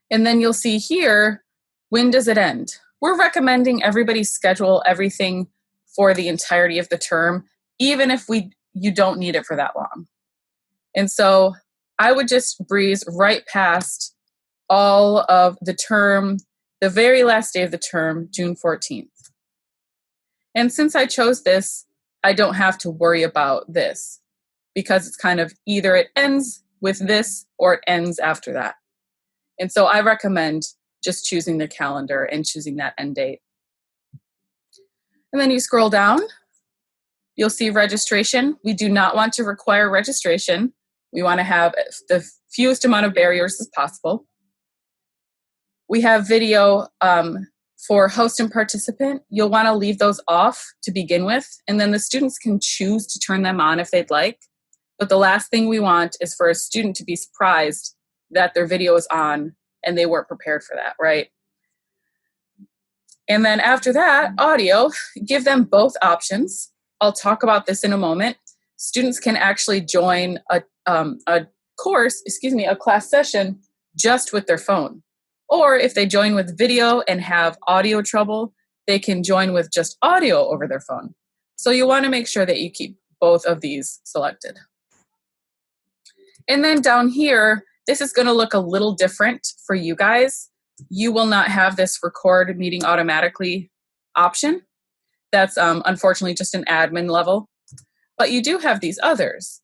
And then you'll see here, when does it end? We're recommending everybody schedule everything for the entirety of the term, even if you don't need it for that long. And so I would just breeze right past all of the term, the very last day of the term, June 14th. And since I chose this, I don't have to worry about this because it's kind of either it ends with this or it ends after that. And so I recommend just choosing the calendar and choosing that end date. And then you scroll down, you'll see registration. We do not want to require registration. We want to have the fewest amount of barriers as possible. We have video For host and participant, you'll want to leave those off to begin with, and then the students can choose to turn them on if they'd like. But the last thing we want is for a student to be surprised that their video is on and they weren't prepared for that, right? And then after that, audio, give them both options. I'll talk about this in a moment. Students can actually join a class session just with their phone. Or if they join with video and have audio trouble, they can join with just audio over their phone. So you want to make sure that you keep both of these selected. And then down here, this is going to look a little different for you guys. You will not have this record meeting automatically option. That's unfortunately just an admin level. But you do have these others.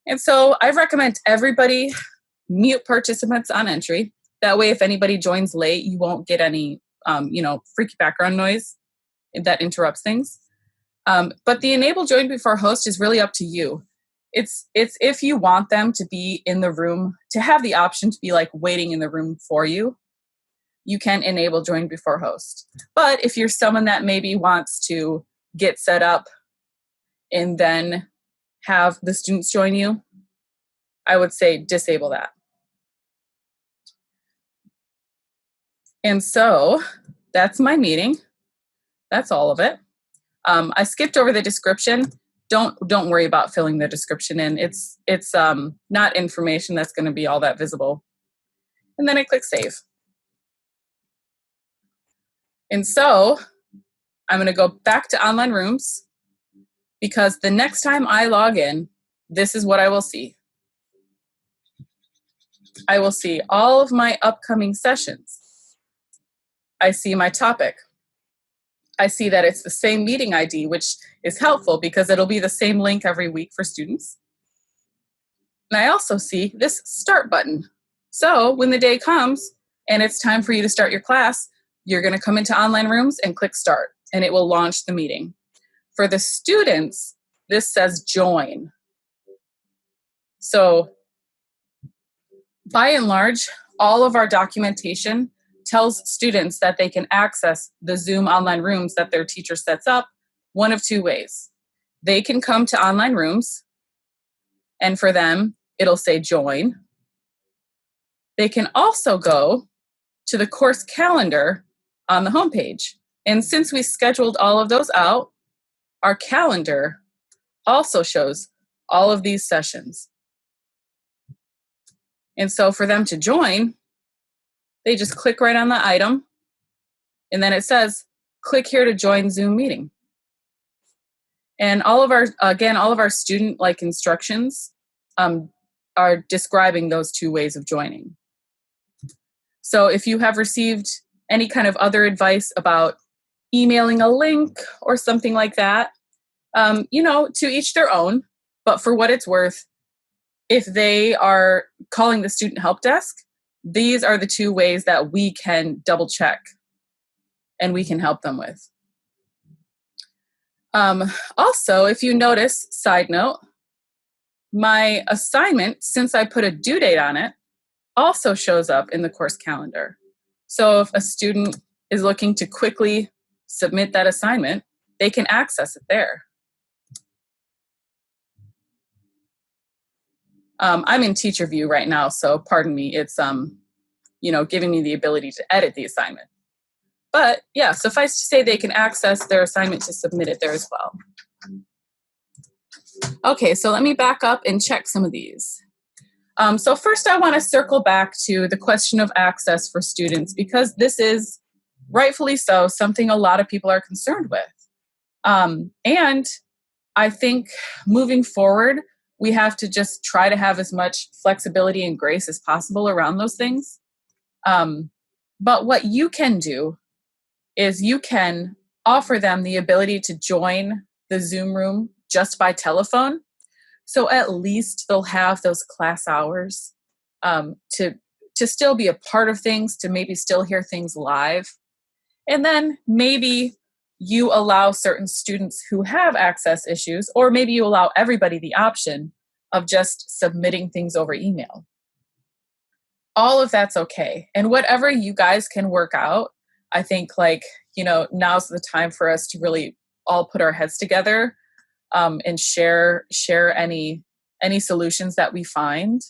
And so I recommend everybody mute participants on entry. That way, if anybody joins late, you won't get any, freaky background noise that interrupts things. But the enable join before host is really up to you. It's if you want them to be in the room, to have the option to be like waiting in the room for you, you can enable join before host. But if you're someone that maybe wants to get set up and then have the students join you, I would say disable that. And so that's my meeting. That's all of it. I skipped over the description. Don't worry about filling the description in. It's not information that's going to be all that visible. And then I click save. And so I'm going to go back to online rooms because the next time I log in, this is what I will see. I will see all of my upcoming sessions. I see my topic. I see that it's the same meeting ID, which is helpful because it'll be the same link every week for students. And I also see this start button. So when the day comes and it's time for you to start your class, you're going to come into online rooms and click start, and it will launch the meeting. For the students, this says join. So by and large, all of our documentation tells students that they can access the Zoom online rooms that their teacher sets up one of two ways. They can come to online rooms, and for them, it'll say join. They can also go to the course calendar on the homepage. And since we scheduled all of those out, our calendar also shows all of these sessions. And so for them to join, they just click right on the item, and then it says, click here to join Zoom meeting. And all of our student-like instructions are describing those two ways of joining. So if you have received any kind of other advice about emailing a link or something like that, to each their own, but for what it's worth, if they are calling the student help desk, these are the two ways that we can double check and we can help them with. Also, if you notice, side note, my assignment, since I put a due date on it, also shows up in the course calendar. So if a student is looking to quickly submit that assignment, they can access it there. I'm in teacher view right now, so pardon me. It's, giving me the ability to edit the assignment. But yeah, suffice to say they can access their assignment to submit it there as well. Okay, so let me back up and check some of these. So first I want to circle back to the question of access for students, because this is rightfully so something a lot of people are concerned with. And I think moving forward, we have to just try to have as much flexibility and grace as possible around those things. But what you can do is you can offer them the ability to join the Zoom room just by telephone. So at least they'll have those class hours to still be a part of things, to maybe still hear things live. And then maybe you allow certain students who have access issues, or maybe you allow everybody the option of just submitting things over email. All of that's okay. And whatever you guys can work out, I think now's the time for us to really all put our heads together and share any solutions that we find.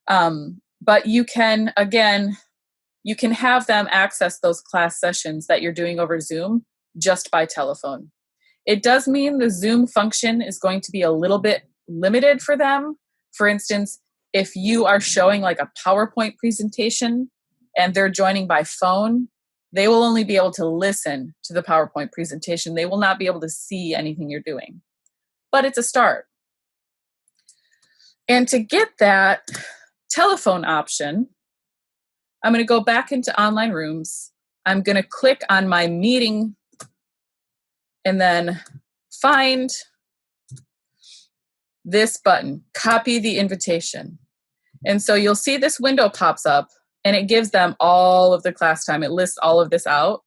But you can have them access those class sessions that you're doing over Zoom just by telephone. It does mean the Zoom function is going to be a little bit limited for them. For instance, if you are showing like a PowerPoint presentation and they're joining by phone, they will only be able to listen to the PowerPoint presentation. They will not be able to see anything you're doing. But it's a start. And to get that telephone option, I'm going to go back into online rooms. I'm going to click on my meeting and then find this button, copy the invitation. And so you'll see this window pops up and it gives them all of the class time. It lists all of this out.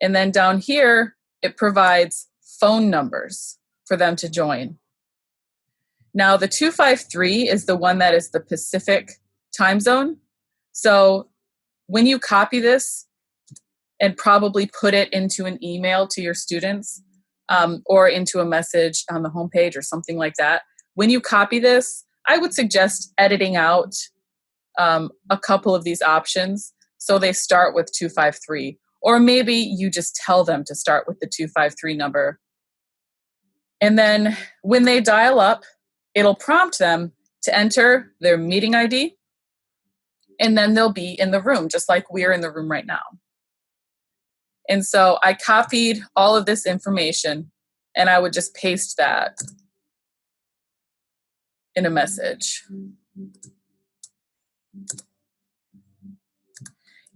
And then down here, it provides phone numbers for them to join. Now the 253 is the one that is the Pacific time zone. So when you copy this and probably put it into an email to your students or into a message on the homepage or something like that, when you copy this, I would suggest editing out a couple of these options so they start with 253. Or maybe you just tell them to start with the 253 number. And then when they dial up, it'll prompt them to enter their meeting ID, and then they'll be in the room, just like we're in the room right now. And so I copied all of this information, and I would just paste that in a message.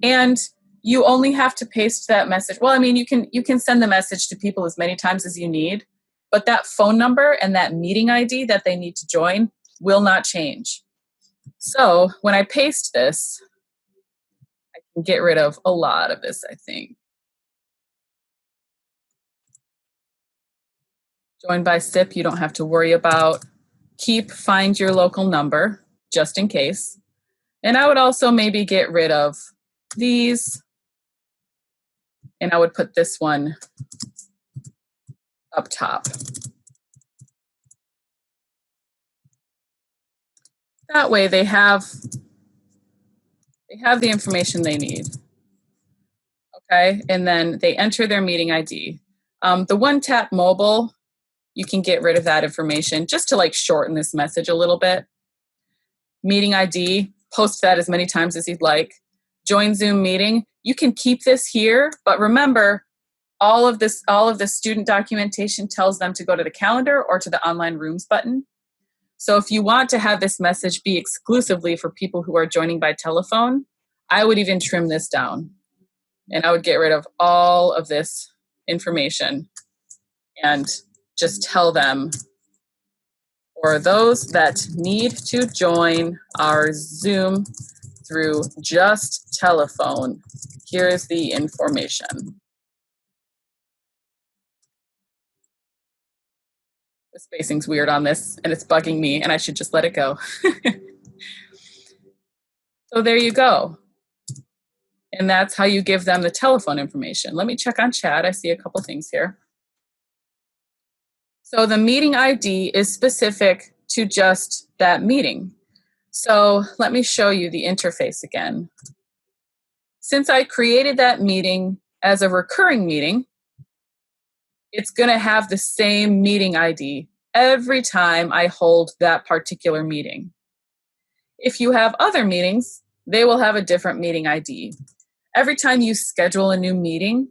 And you only have to paste that message. Well, I mean, you can send the message to people as many times as you need, but that phone number and that meeting ID that they need to join will not change. So when I paste this, I can get rid of a lot of this, I think. Join by SIP, you don't have to worry about. Find your local number, just in case. And I would also maybe get rid of these, and I would put this one up top. That way they have the information they need. Okay, and then they enter their meeting ID. The one tap mobile, you can get rid of that information just to shorten this message a little bit. Meeting ID, post that as many times as you'd like. Join Zoom meeting, you can keep this here, but remember, all of the student documentation tells them to go to the calendar or to the online rooms button. So if you want to have this message be exclusively for people who are joining by telephone, I would even trim this down. And I would get rid of all of this information and just tell them, for those that need to join our Zoom through just telephone, here's the information. The spacing's weird on this, and it's bugging me, and I should just let it go. So there you go. And that's how you give them the telephone information. Let me check on chat. I see a couple things here. So the meeting ID is specific to just that meeting. So let me show you the interface again. Since I created that meeting as a recurring meeting, it's going to have the same meeting ID every time I hold that particular meeting. If you have other meetings, they will have a different meeting ID. Every time you schedule a new meeting,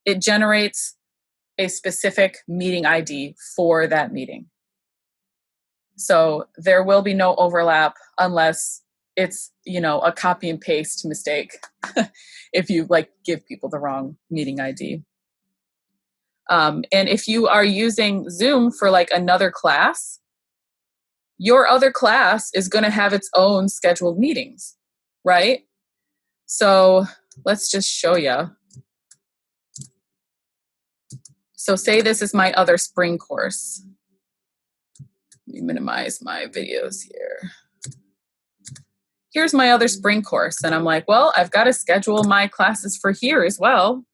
it generates a specific meeting ID for that meeting. So there will be no overlap unless it's, a copy and paste mistake if you give people the wrong meeting ID. And if you are using Zoom for another class, your other class is going to have its own scheduled meetings, right? So let's just show you. So say this is my other spring course. Let me minimize my videos here. here's my other spring course. And I'm like, well, I've got to schedule my classes for here as well.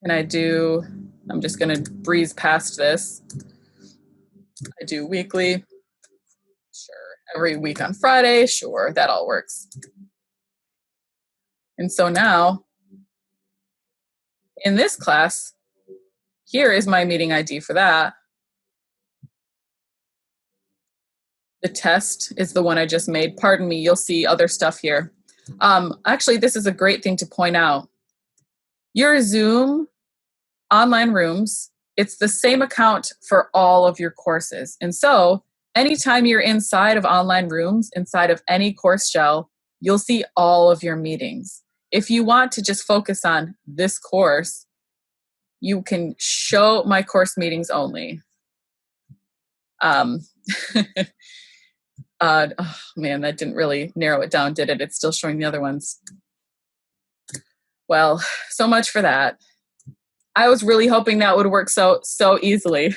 And I'm just going to breeze past this. I do weekly. Sure. Every week on Friday. Sure. That all works. And so now in this class, here is my meeting ID for that. The test is the one I just made. Pardon me, you'll see other stuff here. Actually, this is a great thing to point out. Your Zoom online rooms, it's the same account for all of your courses. And so anytime you're inside of online rooms, inside of any course shell, you'll see all of your meetings. If you want to just focus on this course, you can show my course meetings only. Oh man, that didn't really narrow it down, did it? It's still showing the other ones. Well, so much for that. I was really hoping that would work so easily,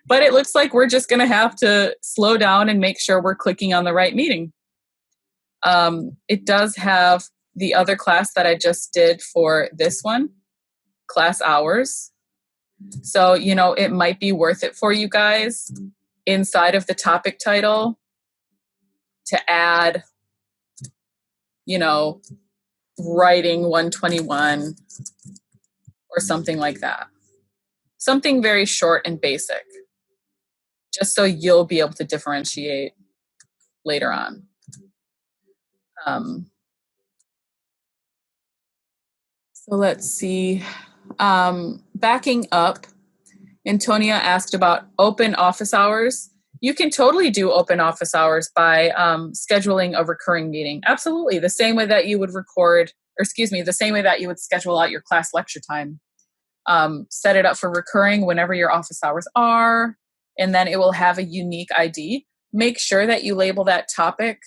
but it looks like we're just going to have to slow down and make sure we're clicking on the right meeting. It does have the other class that I just did for this one, class hours. So, you know, it might be worth it for you guys inside of the topic title to add, you know, writing 121 or something like that. Something very short and basic, just so you'll be able to differentiate later on. So let's see. Backing up, Antonia asked about open office hours. You can totally do open office hours by scheduling a recurring meeting. Absolutely, the same way that you would the same way that you would schedule out your class lecture time. Set it up for recurring whenever your office hours are, and then it will have a unique ID. Make sure that you label that topic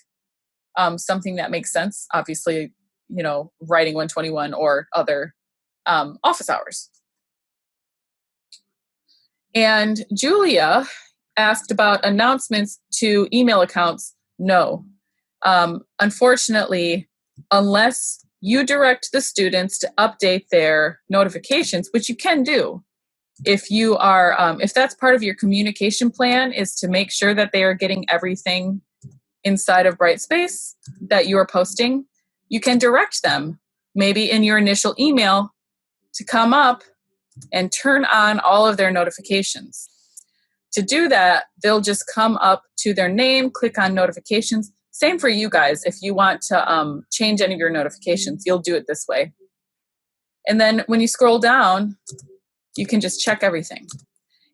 something that makes sense. Obviously, you know, writing 121 or other office hours. And Julia asked about announcements to email accounts. No. Unfortunately, unless you direct the students to update their notifications, which you can do. If you are, if that's part of your communication plan, is to make sure that they are getting everything inside of Brightspace that you are posting, you can direct them, maybe in your initial email, to come up and turn on all of their notifications. To do that, they'll just come up to their name, click on notifications. Same for you guys. If you want to change any of your notifications, you'll do it this way. And then when you scroll down, you can just check everything.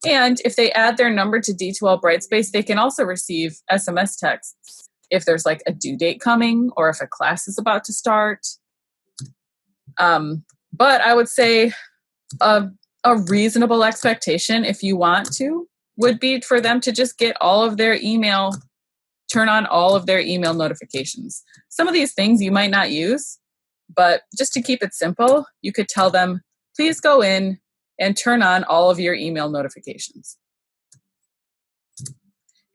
And if they add their number to D2L Brightspace, they can also receive SMS texts if there's like a due date coming or if a class is about to start. But I would say a reasonable expectation, if you want to, would be for them to just get all of their email, turn on all of their email notifications. Some of these things you might not use, but just to keep it simple, you could tell them, please go in and turn on all of your email notifications.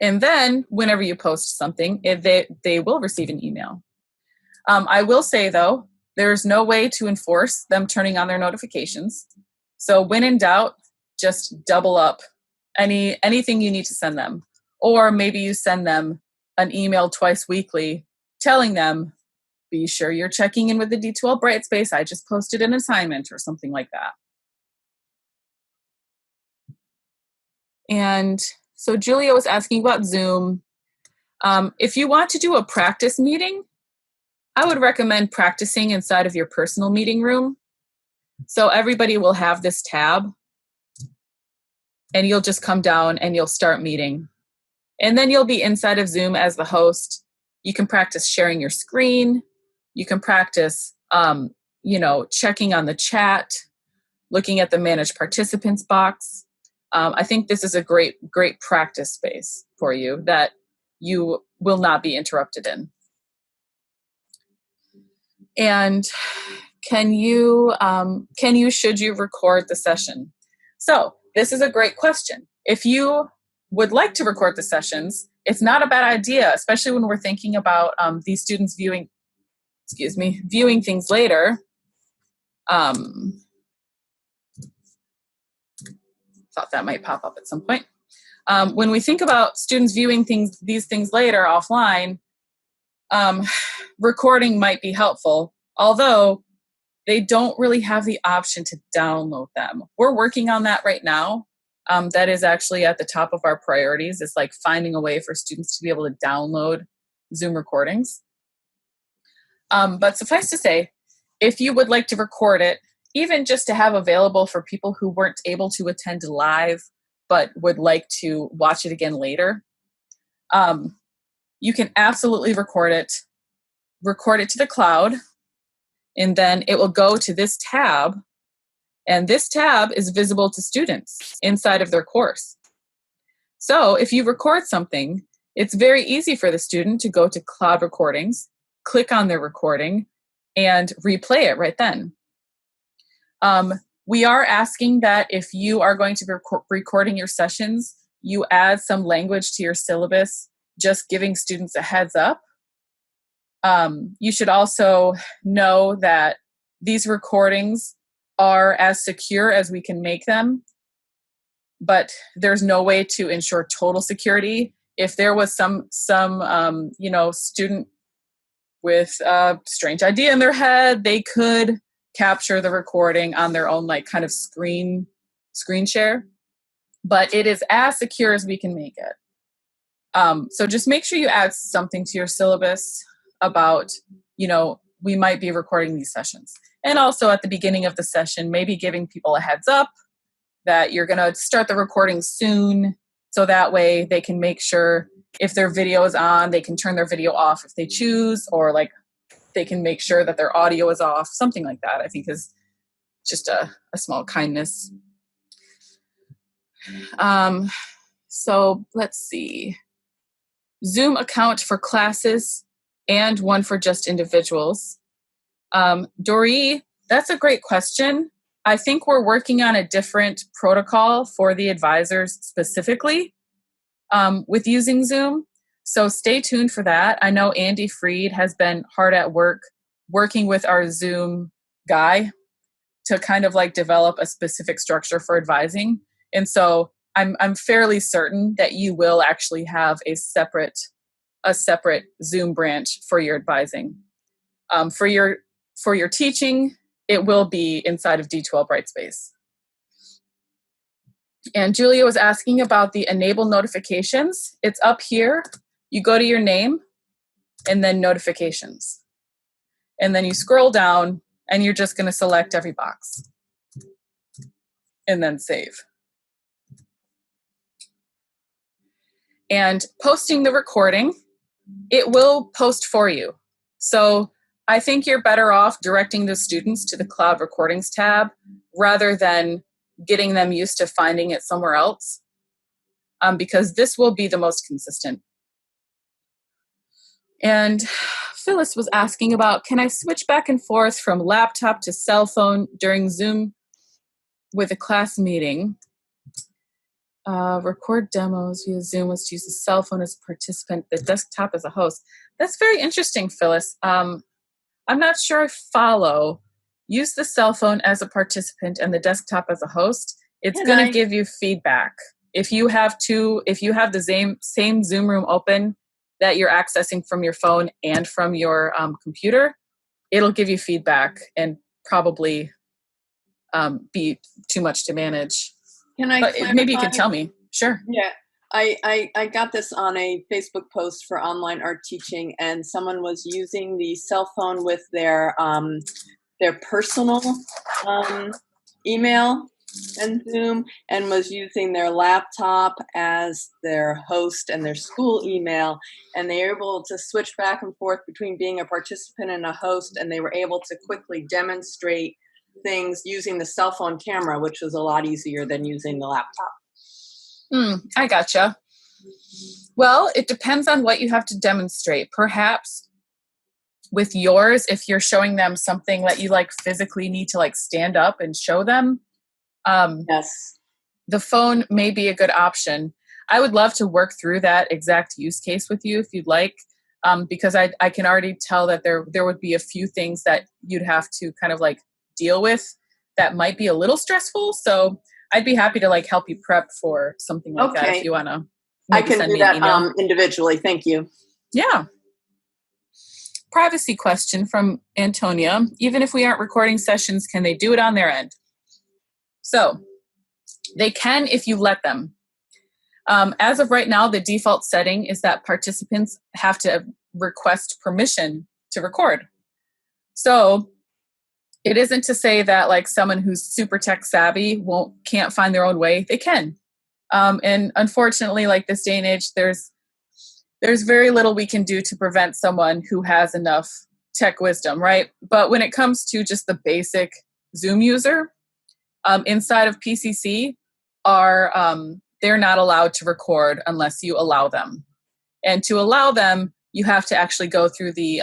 And then whenever you post something, they will receive an email. I will say though, there's no way to enforce them turning on their notifications. So when in doubt, just double up anything you need to send them. Or maybe you send them an email twice weekly telling them, be sure you're checking in with the D2L Brightspace. I just posted an assignment or something like that. And so Julia was asking about Zoom. If you want to do a practice meeting, I would recommend practicing inside of your personal meeting room. So everybody will have this tab and you'll just come down and you'll start meeting. And then you'll be inside of Zoom as the host. You can practice sharing your screen. You can practice, checking on the chat, looking at the manage participants box. I think this is a great practice space for you that you will not be interrupted in. And should you record the session? So this is a great question. If you would like to record the sessions, it's not a bad idea, especially when we're thinking about these students viewing things later. Thought that might pop up at some point. When we think about students viewing these things later offline, recording might be helpful, although they don't really have the option to download them. We're working on that right now. That is actually at the top of our priorities. It's like finding a way for students to be able to download Zoom recordings. But suffice to say, if you would like to record it, even just to have available for people who weren't able to attend live but would like to watch it again later, you can absolutely record it to the cloud, and then it will go to this tab, and this tab is visible to students inside of their course. So if you record something, it's very easy for the student to go to Cloud Recordings, click on their recording, and replay it right then. We are asking that if you are going to be recording your sessions, you add some language to your syllabus, just giving students a heads up. You should also know that these recordings are as secure as we can make them, but there's no way to ensure total security. If there was some student with a strange idea in their head, they could capture the recording on their own kind of screen share, but it is as secure as we can make it. So just make sure you add something to your syllabus about, we might be recording these sessions. And also at the beginning of the session, maybe giving people a heads up that you're going to start the recording soon, so that way they can make sure if their video is on, they can turn their video off if they choose, or they can make sure that their audio is off, something like that, I think is just a small kindness. So let's see. Zoom account for classes and one for just individuals. Doree, that's a great question. I think we're working on a different protocol for the advisors specifically with using Zoom. So stay tuned for that. I know Andy Freed has been hard at work working with our Zoom guy to kind of develop a specific structure for advising. And so I'm fairly certain that you will actually have a separate Zoom branch for your advising. For your teaching, it will be inside of D2L Brightspace. And Julia was asking about the enable notifications. It's up here. You go to your name and then notifications. And then you scroll down and you're just going to select every box and then save. And posting the recording, it will post for you. So I think you're better off directing the students to the Cloud Recordings tab rather than getting them used to finding it somewhere else, because this will be the most consistent. And Phyllis was asking about, can I switch back and forth from laptop to cell phone during Zoom with a class meeting? Record demos via Zoom was to use the cell phone as a participant, the desktop as a host. That's very interesting, Phyllis. I'm not sure I follow. Use the cell phone as a participant and the desktop as a host. It's going to give you feedback. If you have the same Zoom room open that you're accessing from your phone and from your computer, it'll give you feedback and probably be too much to manage. But maybe you can tell me. Sure. Yeah. I got this on a Facebook post for online art teaching, and someone was using the cell phone with their personal email and Zoom, and was using their laptop as their host and their school email, and they were able to switch back and forth between being a participant and a host, and they were able to quickly demonstrate things using the cell phone camera, which was a lot easier than using the laptop. I gotcha. Well, it depends on what you have to demonstrate. Perhaps with yours, if you're showing them something that you physically need to stand up and show them, yes, the phone may be a good option. I would love to work through that exact use case with you if you'd like, because I can already tell that there would be a few things that you'd have to kind of like deal with that might be a little stressful. So I'd be happy to like help you prep for something like that if you want to. I can do that individually. Thank you. Yeah. Privacy question from Antonia. Even if we aren't recording sessions, can they do it on their end? So they can if you let them. As of right now, the default setting is that participants have to request permission to record. So it isn't to say that like someone who's super tech savvy can't find their own way. They can. And unfortunately, like this day and age, there's very little we can do to prevent someone who has enough tech wisdom, right? But when it comes to just the basic Zoom user, inside of PCC they're not allowed to record unless you allow them. And to allow them, you have to actually go through the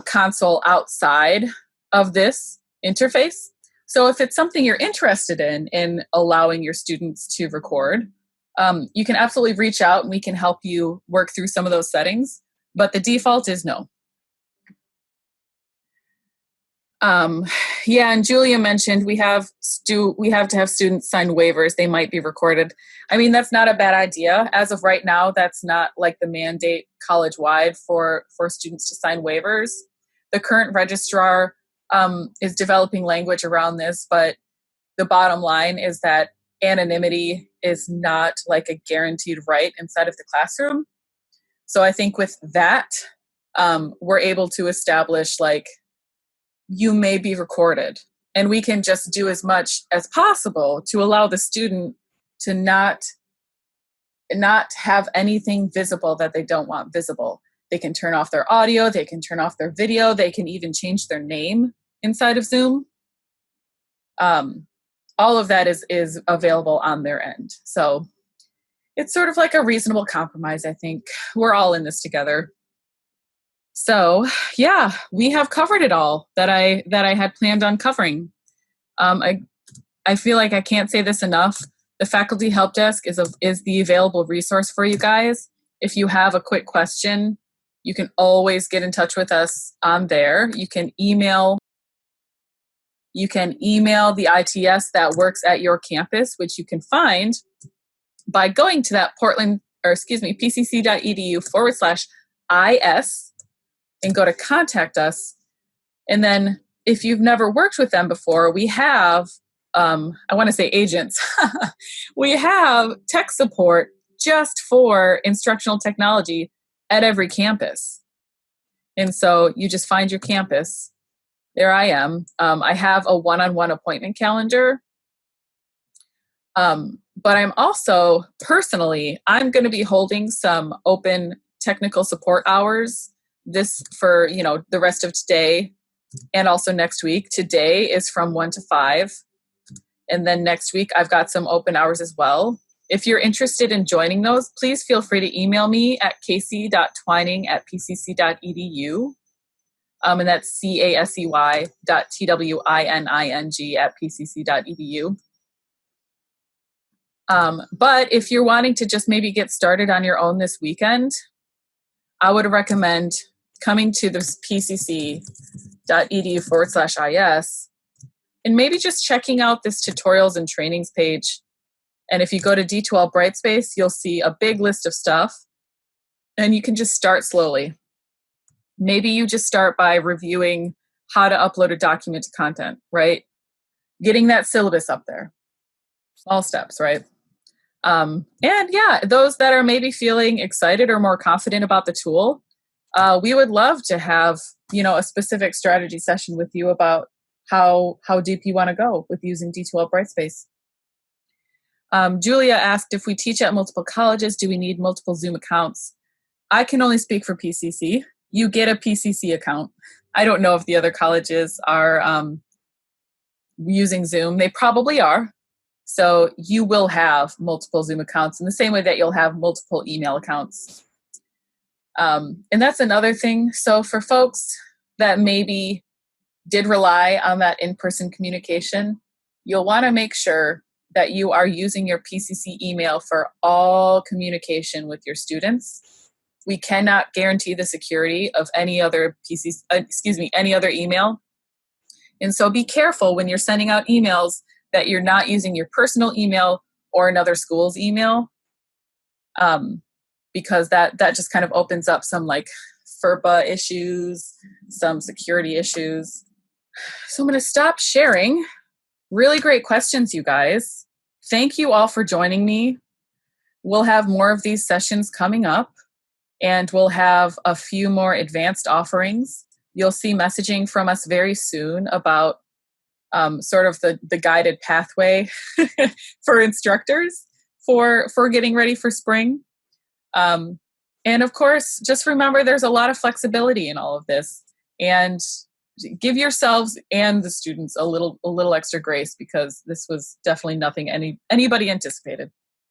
console outside of this interface. So if it's something you're interested in allowing your students to record, you can absolutely reach out and we can help you work through some of those settings. But the default is no. Yeah, and Julia mentioned we have to have students sign waivers. They might be recorded. I mean, that's not a bad idea. As of right now, that's not like the mandate college-wide for students to sign waivers. The current registrar is developing language around this, but the bottom line is that anonymity is not like a guaranteed right inside of the classroom. So I think with that, we're able to establish like, you may be recorded, and we can just do as much as possible to allow the student to not have anything visible that they don't want visible. They can turn off their audio, they can turn off their video, they can even change their name inside of Zoom. All of that is available on their end. So it's sort of like a reasonable compromise, I think. We're all in this together. So yeah, we have covered it all that I had planned on covering. I feel like I can't say this enough. The Faculty Helpdesk is the available resource for you guys. If you have a quick question, you can always get in touch with us on there. You can email the ITS that works at your campus, which you can find by going to that pcc.edu/IS and go to contact us. And then if you've never worked with them before, we have, I want to say agents, we have tech support just for instructional technology at every campus. And so you just find your campus. There I am. I have a one-on-one appointment calendar. But I'm also, personally, I'm going to be holding some open technical support hours for the rest of today and also next week. Today is from 1 to 5. And then next week, I've got some open hours as well. If you're interested in joining those, please feel free to email me at casey.twining@pcc.edu. And that's casey.twining@pcc.edu. But if you're wanting to just maybe get started on your own this weekend, I would recommend coming to this pcc.edu/IS and maybe just checking out this tutorials and trainings page. And if you go to D2L Brightspace, you'll see a big list of stuff, and you can just start slowly. Maybe you just start by reviewing how to upload a document to content, right? Getting that syllabus up there. Small steps, right? And yeah, those that are maybe feeling excited or more confident about the tool, we would love to have, a specific strategy session with you about how deep you want to go with using D2L Brightspace. Julia asked, if we teach at multiple colleges, do we need multiple Zoom accounts? I can only speak for PCC. You get a PCC account. I don't know if the other colleges are using Zoom. They probably are. So you will have multiple Zoom accounts in the same way that you'll have multiple email accounts. And that's another thing. So for folks that maybe did rely on that in-person communication, you'll want to make sure that you are using your PCC email for all communication with your students. We cannot guarantee the security of any other any other email. And so be careful when you're sending out emails that you're not using your personal email or another school's email, because that just kind of opens up some like FERPA issues, some security issues. So I'm going to stop sharing. Really great questions, you guys. Thank you all for joining me. We'll have more of these sessions coming up, and we'll have a few more advanced offerings. You'll see messaging from us very soon about sort of the guided pathway for instructors for getting ready for spring. And of course, just remember there's a lot of flexibility in all of this, and give yourselves and the students a little extra grace, because this was definitely nothing anybody anticipated.